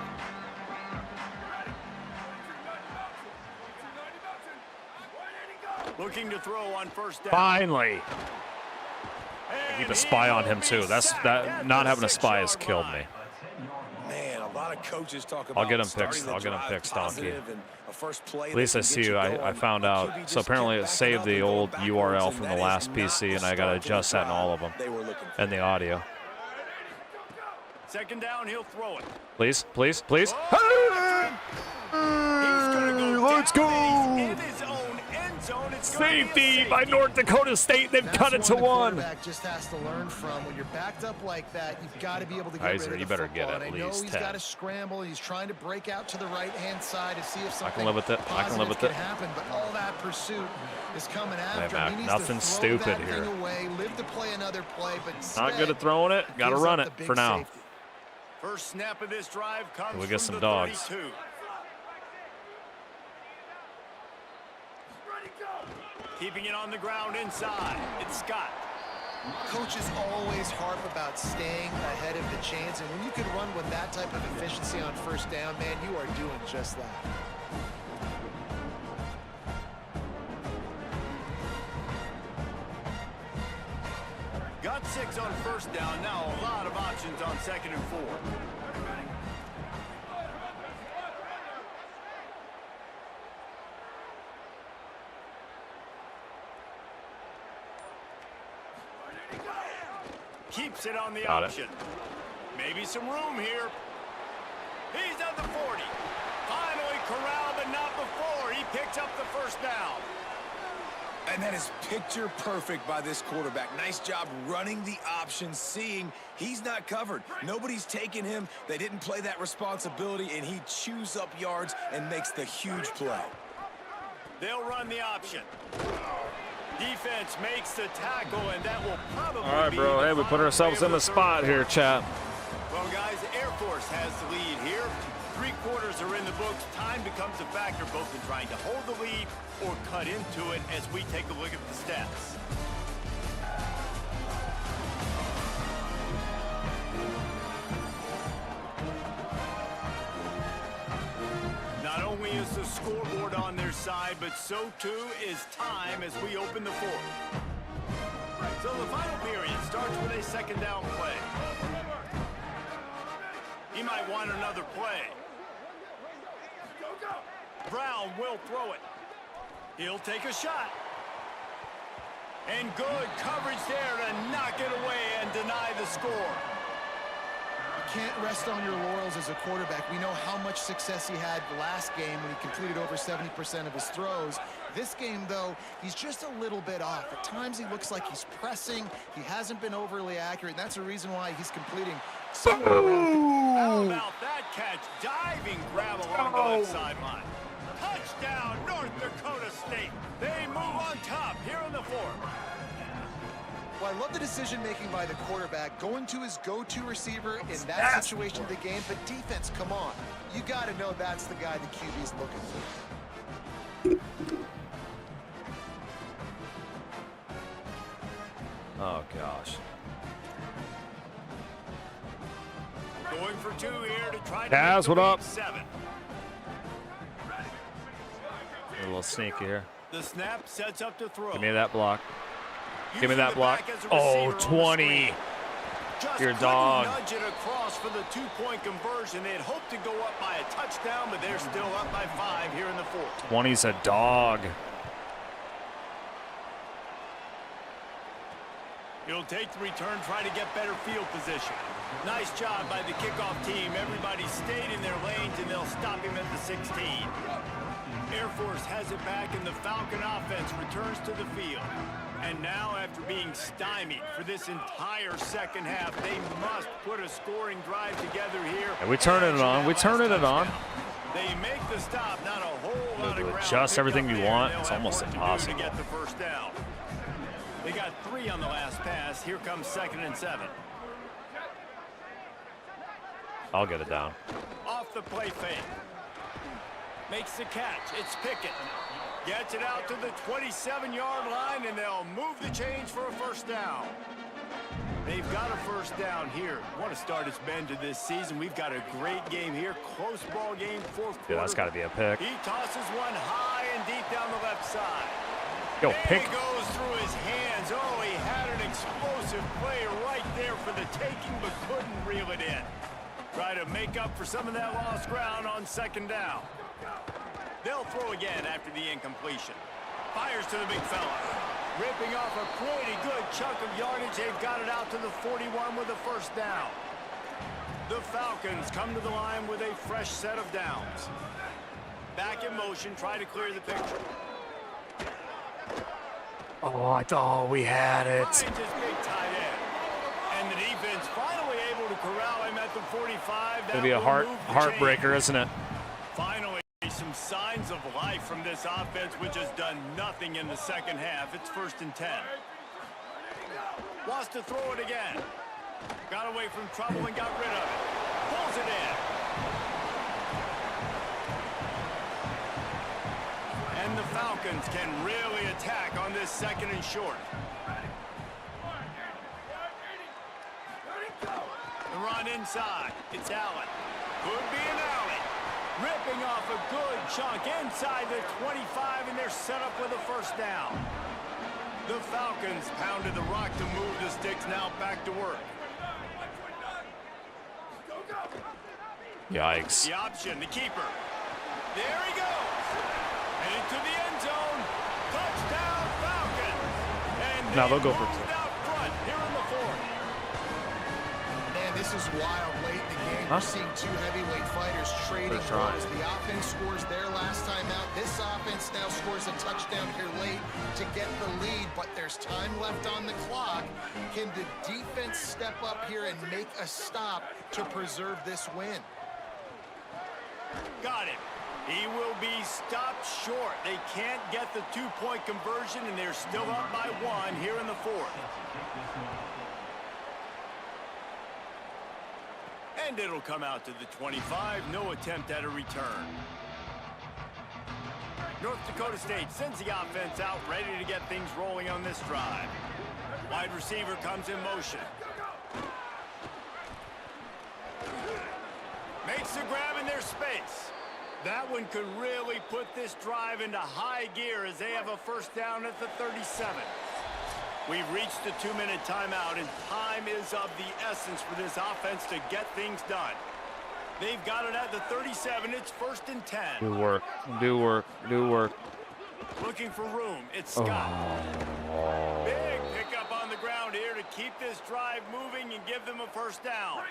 Looking to throw on first down. Finally. I keep a spy on him too. Not having a spy has killed me. Man, a lot of coaches talk about I'll get him fixed. I'll get him fixed, Donkey. At least I see you. I found out. So apparently it saved the old URL from the last PC, and I got to adjust that in all of them. And the audio. Second down, he'll throw it. Please, please, please. Let's go. Safety by North Dakota State. They've cut it to one. Just has to learn from when you're backed up like that. You've got to be able to get rid of the you better football. get at and I know least he's 10. got to scramble. He's trying to break out to the right-hand side to see if something I can live with it. I can live with it. Happen, but all that pursuit is coming after Mac, him. He needs nothing to throw stupid that here. thing away, live to play another play, but Not good at throwing it. Got to run it for now. Safety. First snap of this drive comes We get from some the dogs. 32. Keeping it on the ground inside. It's Scott. Coaches always harp about staying ahead of the chains, and when you can run with that type of efficiency on first down, man, you are doing just that. Got 6 on first down. Now a lot of options on second and 4. Keeps it on the option. Maybe some room here. He's at the 40. Finally corralled, but not before. He picks up the first down. And that is picture perfect by this quarterback. Nice job running the option, seeing he's not covered. Nobody's taking him. They didn't play that responsibility, and he chews up yards and makes the huge play. They'll run the option. Defense makes the tackle, and that will probably All right, bro. Hey, we put ourselves in the spot here, chat. Well, guys, Air Force has the lead here. 3 quarters are in the books. Time becomes a factor both in trying to hold the lead or cut into it as we take a look at the stats. Not only is the scoreboard on their side, but so too is time as we open the 4th. So the final period starts with a second down play. He might want another play. Brown will throw it. He'll take a shot. And good coverage there to knock it away and deny the score. You can't rest on your laurels as a quarterback. We know how much success he had last game when he completed over 70% of his throws. This game, though, he's just a little bit off. At times he looks like he's pressing. He hasn't been overly accurate, and that's the reason why he's completing so How about that catch? Diving grab along the left sideline. Touchdown, North Dakota State. They move on top here in the 4th. Well, I love the decision-making by the quarterback, going to his go-to receiver in that situation of the game. But defense, come on. You got to know that's the guy the QB's looking for. Oh, gosh. Going for 2 here to try to Kaz, what up? 7. A little sneaky here. The snap sets up to throw. Give me that block. Give me Using that the block. back as a Oh, receiver on the 20. screen. Just Your couldn't dog. nudge it across for the 2-point conversion. They had hoped to go up by a touchdown, but they're still up by 5 here in the 4th. 20's a dog. He'll take the return, try to get better field position. Nice job by the kickoff team. Everybody stayed in their lanes, and they'll stop him at the 16. Air Force has it back, and the Falcon offense returns to the field. And now, after being stymied for this entire second half, they must put a scoring drive together here. And we turning it on. We turning it on. They make the stop, not a whole lot of ground. Adjust everything you picked up want. there, and It's they'll have almost work to do impossible. to get the first down. They got 3 on the last pass. Here comes 2nd and 7. I'll get it down. Off the play fake. Makes the catch. It's Pickett. Gets it out to the 27-yard line, and they'll move the chains for a first down. They've got a first down here. Want to start its bend to this season. We've got a great game here. Close ball game, fourth quarter. Yeah, that's got to be a pick. He tosses one high and deep down the left side. Go, and pick. it goes through his hands. Oh, he had an explosive play right there for the taking, but couldn't reel it in. Try to make up for some of that lost ground on second down. They'll throw again after the incompletion. Fires to the big fella. Ripping off a pretty good chunk of yardage. They've got it out to the 41 with a first down. The Falcons come to the line with a fresh set of downs. Back in motion, try to clear the picture. Oh, I thought we had it. Finds his big tight end. And the defense finally able to corral him at the 45. It'll be a heartbreaker, isn't it? Finally, some signs of life from this offense, which has done nothing in the second half. It's 1st and 10. Wants to throw it again. Got away from trouble and got rid of it. Pulls it in. And the Falcons can really attack on this 2nd and short. The run inside. It's Allen. Could be an alley. Ripping off a good chunk inside the 25, and they're set up with a first down. The Falcons pounded the rock to move the sticks, now back to work. Yikes. The option, the keeper. There he goes. And into the end zone. Touchdown, Falcons. And now they'll go for two. Out front here in the 4th. Man, this is wild late in the game. We're seeing two heavyweight fighters trading blows. The offense scores their last time out. This offense now scores a touchdown here late to get the lead, but there's time left on the clock. Can the defense step up here and make a stop to preserve this win? Got him. He will be stopped short. They can't get the 2-point conversion, and they're still up by 1 here in the 4th. And it'll come out to the 25. No attempt at a return. North Dakota State sends the offense out, ready to get things rolling on this drive. Wide receiver comes in motion. Makes the grab in their space. That one could really put this drive into high gear as they have a first down at the 37. We've reached the 2-minute timeout, and time is of the essence for this offense to get things done. They've got it at the 37. It's 1st and 10. Do work. Do work. Do work. Looking for room. It's Scott. Big pickup on the ground here to keep this drive moving and give them a first down.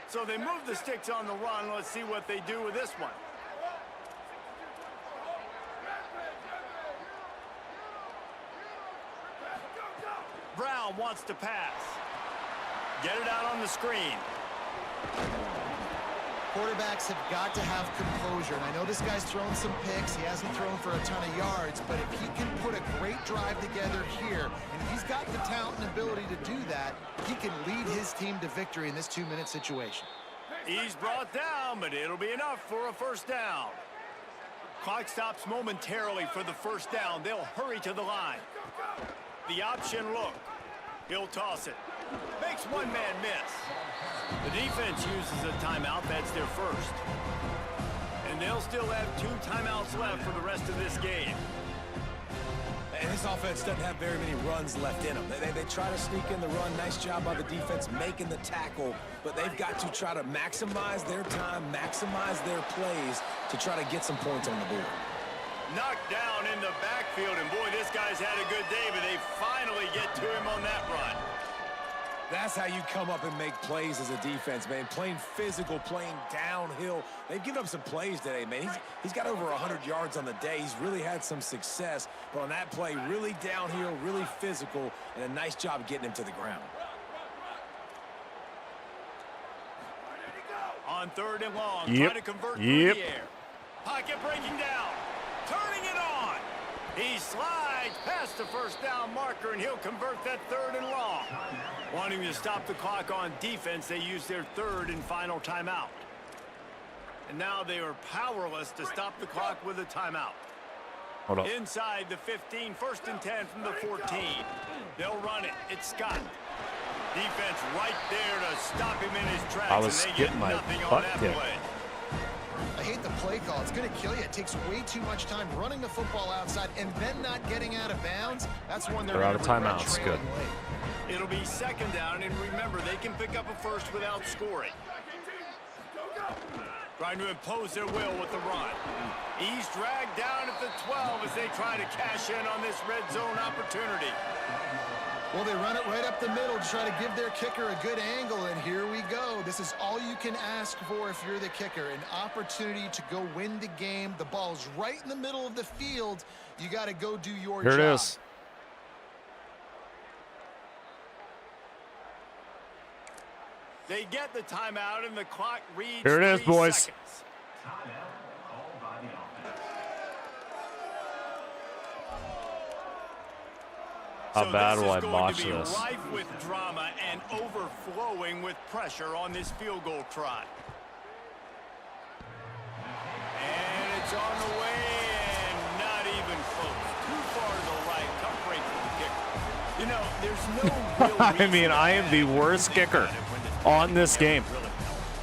So they move the sticks on the run. Let's see what they do with this one. Brown wants to pass. Get it out on the screen. Quarterbacks have got to have composure, and I know this guy's thrown some picks. He hasn't thrown for a ton of yards, but if he can put a great drive together here, and if he's got the talent and ability to do that, he can lead his team to victory in this 2-minute situation. He's brought down, but it'll be enough for a first down. Clock stops momentarily for the first down. They'll hurry to the line. The option look. He'll toss it. Makes one man miss. The defense uses a timeout. That's their first. And they'll still have 2 timeouts left for the rest of this game. And this offense doesn't have very many runs left in them. They try to sneak in the run. Nice job by the defense making the tackle. But they've got to try to maximize their time, maximize their plays to try to get some points on the board. Knocked down in the backfield, and boy, this guy's had a good day, but they finally get to him on that run. That's how you come up and make plays as a defense, man. Playing physical, playing downhill. They've given up some plays today, man. He's got over 100 yards on the day. He's really had some success, but on that play, really downhill, really physical, and a nice job getting him to the ground. On 3rd and long, Yep. trying to convert through the air. Pocket breaking down. Turning it on. He slides past the first down marker, and he'll convert that 3rd and long. Wanting to stop the clock on defense, they use their 3rd and final timeout. And now they are powerless to stop the clock with a timeout. Hold up. Inside the 15, 1st and 10 from the 14. They'll run it. It's Scott. Defense right there to stop him in his tracks. I was and they getting get my nothing butt on that kicked. play. I hate the play call. It's going to kill you. It takes way too much time running the football outside and then not getting out of bounds. That's one They're out of timeouts. Good. It'll be 2nd down, and remember, they can pick up a first without scoring. Trying to impose their will with the run. He's dragged down at the 12 as they try to cash in on this red zone opportunity. Well, they run it right up the middle to try to give their kicker a good angle, and here we go. This is all you can ask for if you're the kicker, an opportunity to go win the game. The ball's right in the middle of the field. You got to go do your job. Here it is. They get the timeout, and the clock reads. Here it is, 3 boys. seconds. How bad will I botch botch this? this? Rife with drama and overflowing with pressure on this field goal try. And it's on the way, and not even close. Too far to the right. Tough break for the kicker. You know, there's no real I reason mean, to I am the panic worst when you think kicker about it when this on this game. really helps.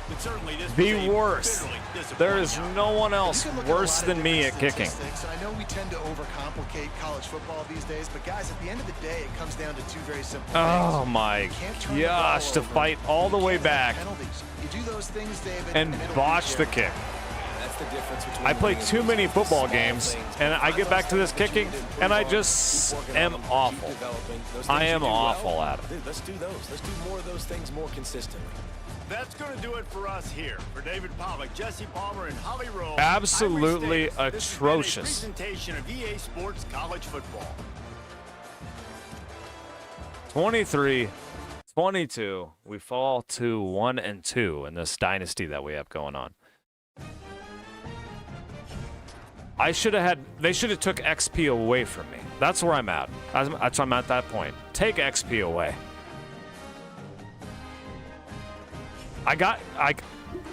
But certainly this was The a worst. bitterly There is disappointing no one You else can look at a worse lot of than me at different kicking. statistics, and I know we tend to overcomplicate college football these days, but guys, at the end of the day, it comes down to two very simple things. Oh my You can't turn the ball gosh, to over. fight all the You way can't have back penalties. You do those things, David, and it'll botch beat the you. kick. That's the difference between I play winning and too many losing. football Small games, things. and I get back to this Find those kicking, things that you and I need to improve just on, keep working am on them, awful. keep developing. Those I things you am do well, awful at it. dude, let's do those. Let's do more of those things more consistently. That's going to do it for us here. For David Pollack, Jesse Palmer, and Holly Rowe. Absolutely I'm Rick Davis. atrocious. This has been a presentation of EA Sports College Football. 23-22. We fall to 1-2 in this dynasty that we have going on. They should have took XP away from me. That's where I'm at. I'm at that point. Take XP away.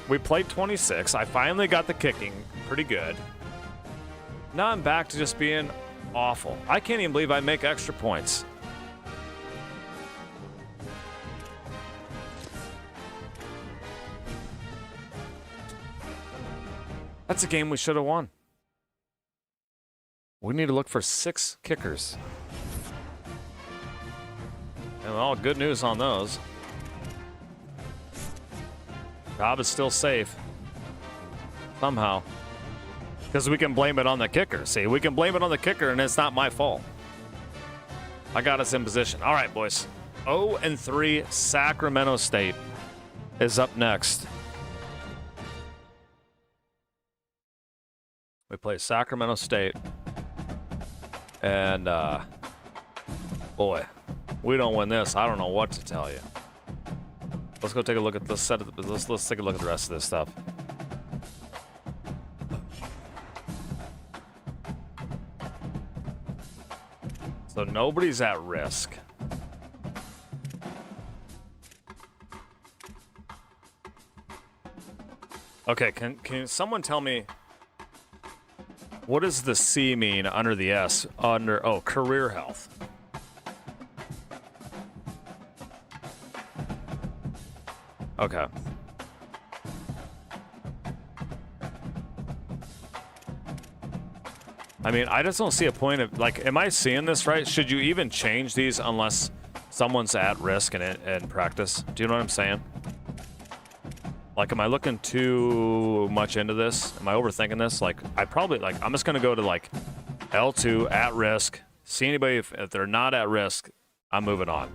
We played 26. I finally got the kicking pretty good. Now I'm back to just being awful. I can't even believe I make extra points. That's a game we should have won. We need to look for 6 kickers. And all good news on those. Job is still safe. Somehow. Because we can blame it on the kicker. See, we can blame it on the kicker, and it's not my fault. I got us in position. All right, boys. 0-3 Sacramento State is up next. We play Sacramento State. And, boy, we don't win this. I don't know what to tell you. Let's go take a look at the set of let's take a look at the rest of this stuff. So nobody's at risk. Okay, can someone tell me what does the C mean under the S? Career health. Okay. I mean, I just don't see a point of, like, am I seeing this right? Should you even change these unless someone's at risk in practice? Do you know what I'm saying? Like, am I looking too much into this? Am I overthinking this? Like, I'm just going to go to, like, L2, at risk. See anybody, if they're not at risk, I'm moving on.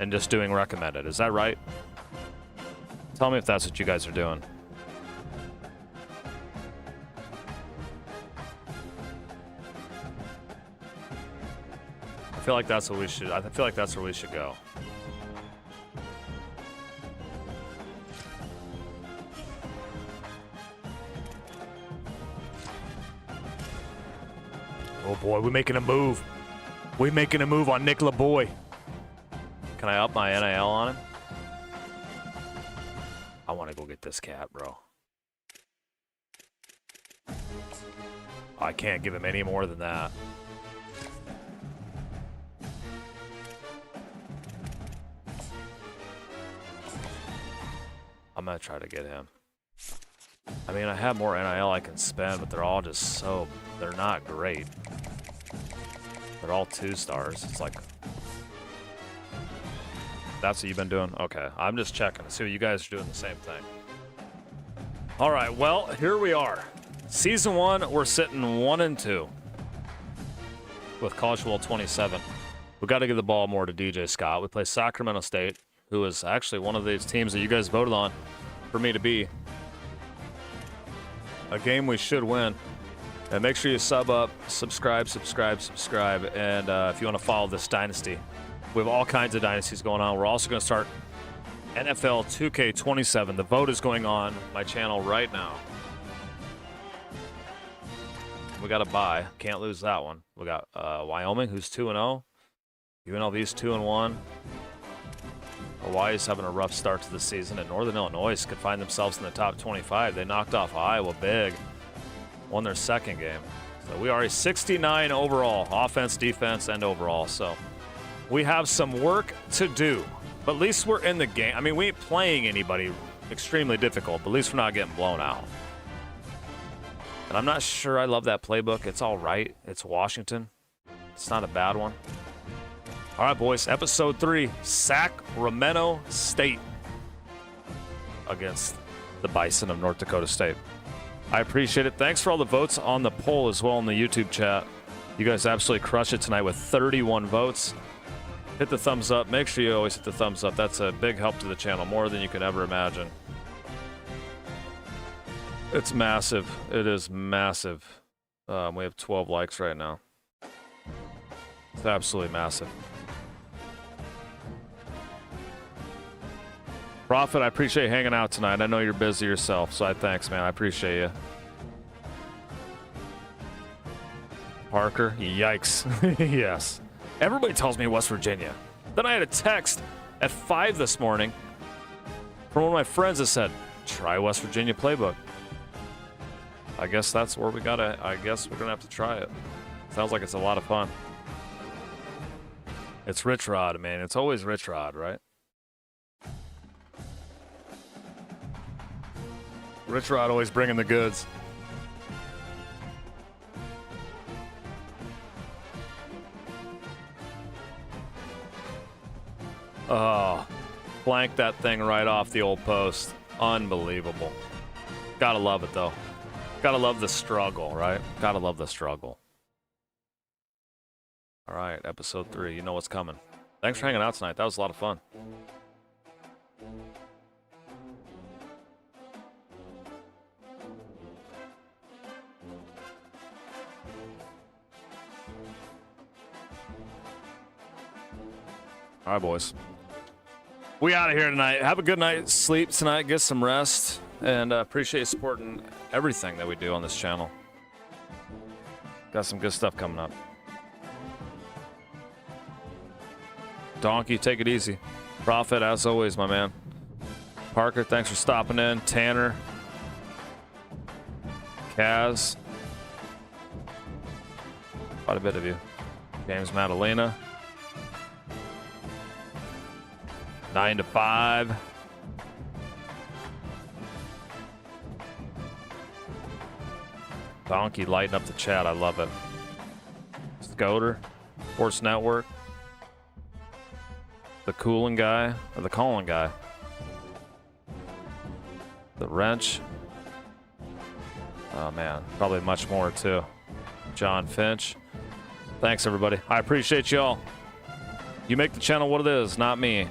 And just doing recommended. Is that right? Tell me if that's what you guys are doing. I feel like that's what we should. I feel like that's where we should go. Oh boy, we're making a move. We're making a move on Nick LaBoy. Can I up my NIL on him? I want to go get this cat, bro. I can't give him any more than that. I'm going to try to get him. I mean, I have more NIL I can spend, but they're all just so... They're not great. They're all 2 stars. It's like... That's what you've been doing? Okay. I'm just checking to see what you guys are doing the same thing. All right. Well, here we are. Season 1, we're sitting 1-2 with College Football 27. We got to give the ball more to DJ Scott. We play Sacramento State, who is actually one of these teams that you guys voted on for me to be. A game we should win. And make sure you sub up, subscribe. And if you want to follow this dynasty, we have all kinds of dynasties going on. We're also going to start NFL 2K27. The vote is going on my channel right now. We got a bye. Can't lose that one. We got Wyoming, who's 2-0. UNLV's 2-1. Hawaii's having a rough start to the season, and Northern Illinois could find themselves in the top 25. They knocked off Iowa big. Won their second game. So we are a 69 overall, offense, defense, and overall. So we have some work to do, but at least we're in the game. I mean, we ain't playing anybody extremely difficult, but at least we're not getting blown out. And I'm not sure I love that playbook. It's all right. It's Washington. It's not a bad one. All right, boys. Episode 3, Sacramento State against the Bison of North Dakota State. I appreciate it. Thanks for all the votes on the poll as well in the YouTube chat. You guys absolutely crushed it tonight with 31 votes. Hit the thumbs up. Make sure you always hit the thumbs up. That's a big help to the channel, more than you can ever imagine. It's massive. It is massive. We have 12 likes right now. It's absolutely massive. Prophet, I appreciate you hanging out tonight. I know you're busy yourself, so thanks, man. I appreciate you. Parker, yikes. Yes. Everybody tells me West Virginia. Then I had a text at 5 this morning from one of my friends that said, try West Virginia playbook. I guess that's where we gotta, I guess we're gonna have to try it. Sounds like it's a lot of fun. It's Rich Rod, man. It's always Rich Rod, right? Rich Rod always bringing the goods. Oh, flank that thing right off the old post. Unbelievable. Gotta love it, though. Gotta love the struggle, right? Gotta love the struggle. All right, episode 3. You know what's coming. Thanks for hanging out tonight. That was a lot of fun. All right, boys. We out of here tonight. Have a good night's sleep tonight. Get some rest. And appreciate supporting everything that we do on this channel. Got some good stuff coming up. Donkey, take it easy. Prophet, as always, my man. Parker, thanks for stopping in. Tanner. Kaz. Quite a bit of you. James Madalena. 9 to 5. Donkey lighting up the chat. I love it. Scoter. Sports Network. The cooling guy. Or the calling guy. The wrench. Oh, man. Probably much more, too. John Finch. Thanks, everybody. I appreciate y'all. You make the channel what it is, not me.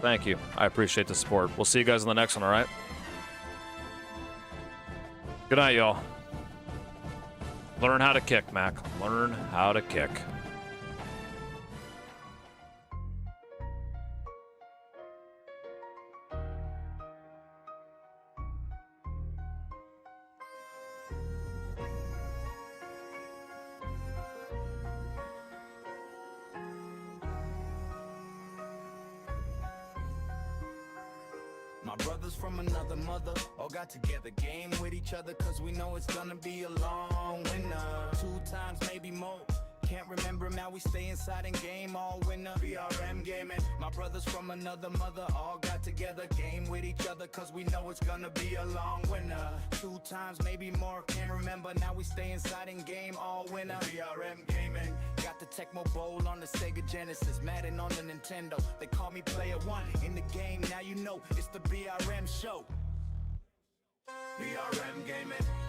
Thank you. I appreciate the support. We'll see you guys in the next one, all right? Good night, y'all. Learn how to kick, Mac. Learn how to kick. brothers from another mother all got together, game with each other, cause we know it's gonna be a long winter. 2 times, maybe more. Can't remember, now we stay inside and game all winter. BRM Gaming, my brothers from another mother all got together, game with each other, cause we know it's gonna be a long winter. 2 times, maybe more, can't remember, now we stay inside and game all winter. BRM Gaming, got the Tecmo Bowl on the Sega Genesis, Madden on the Nintendo, they call me Player One in the game, now you know it's the BRM show. BRM Gaming.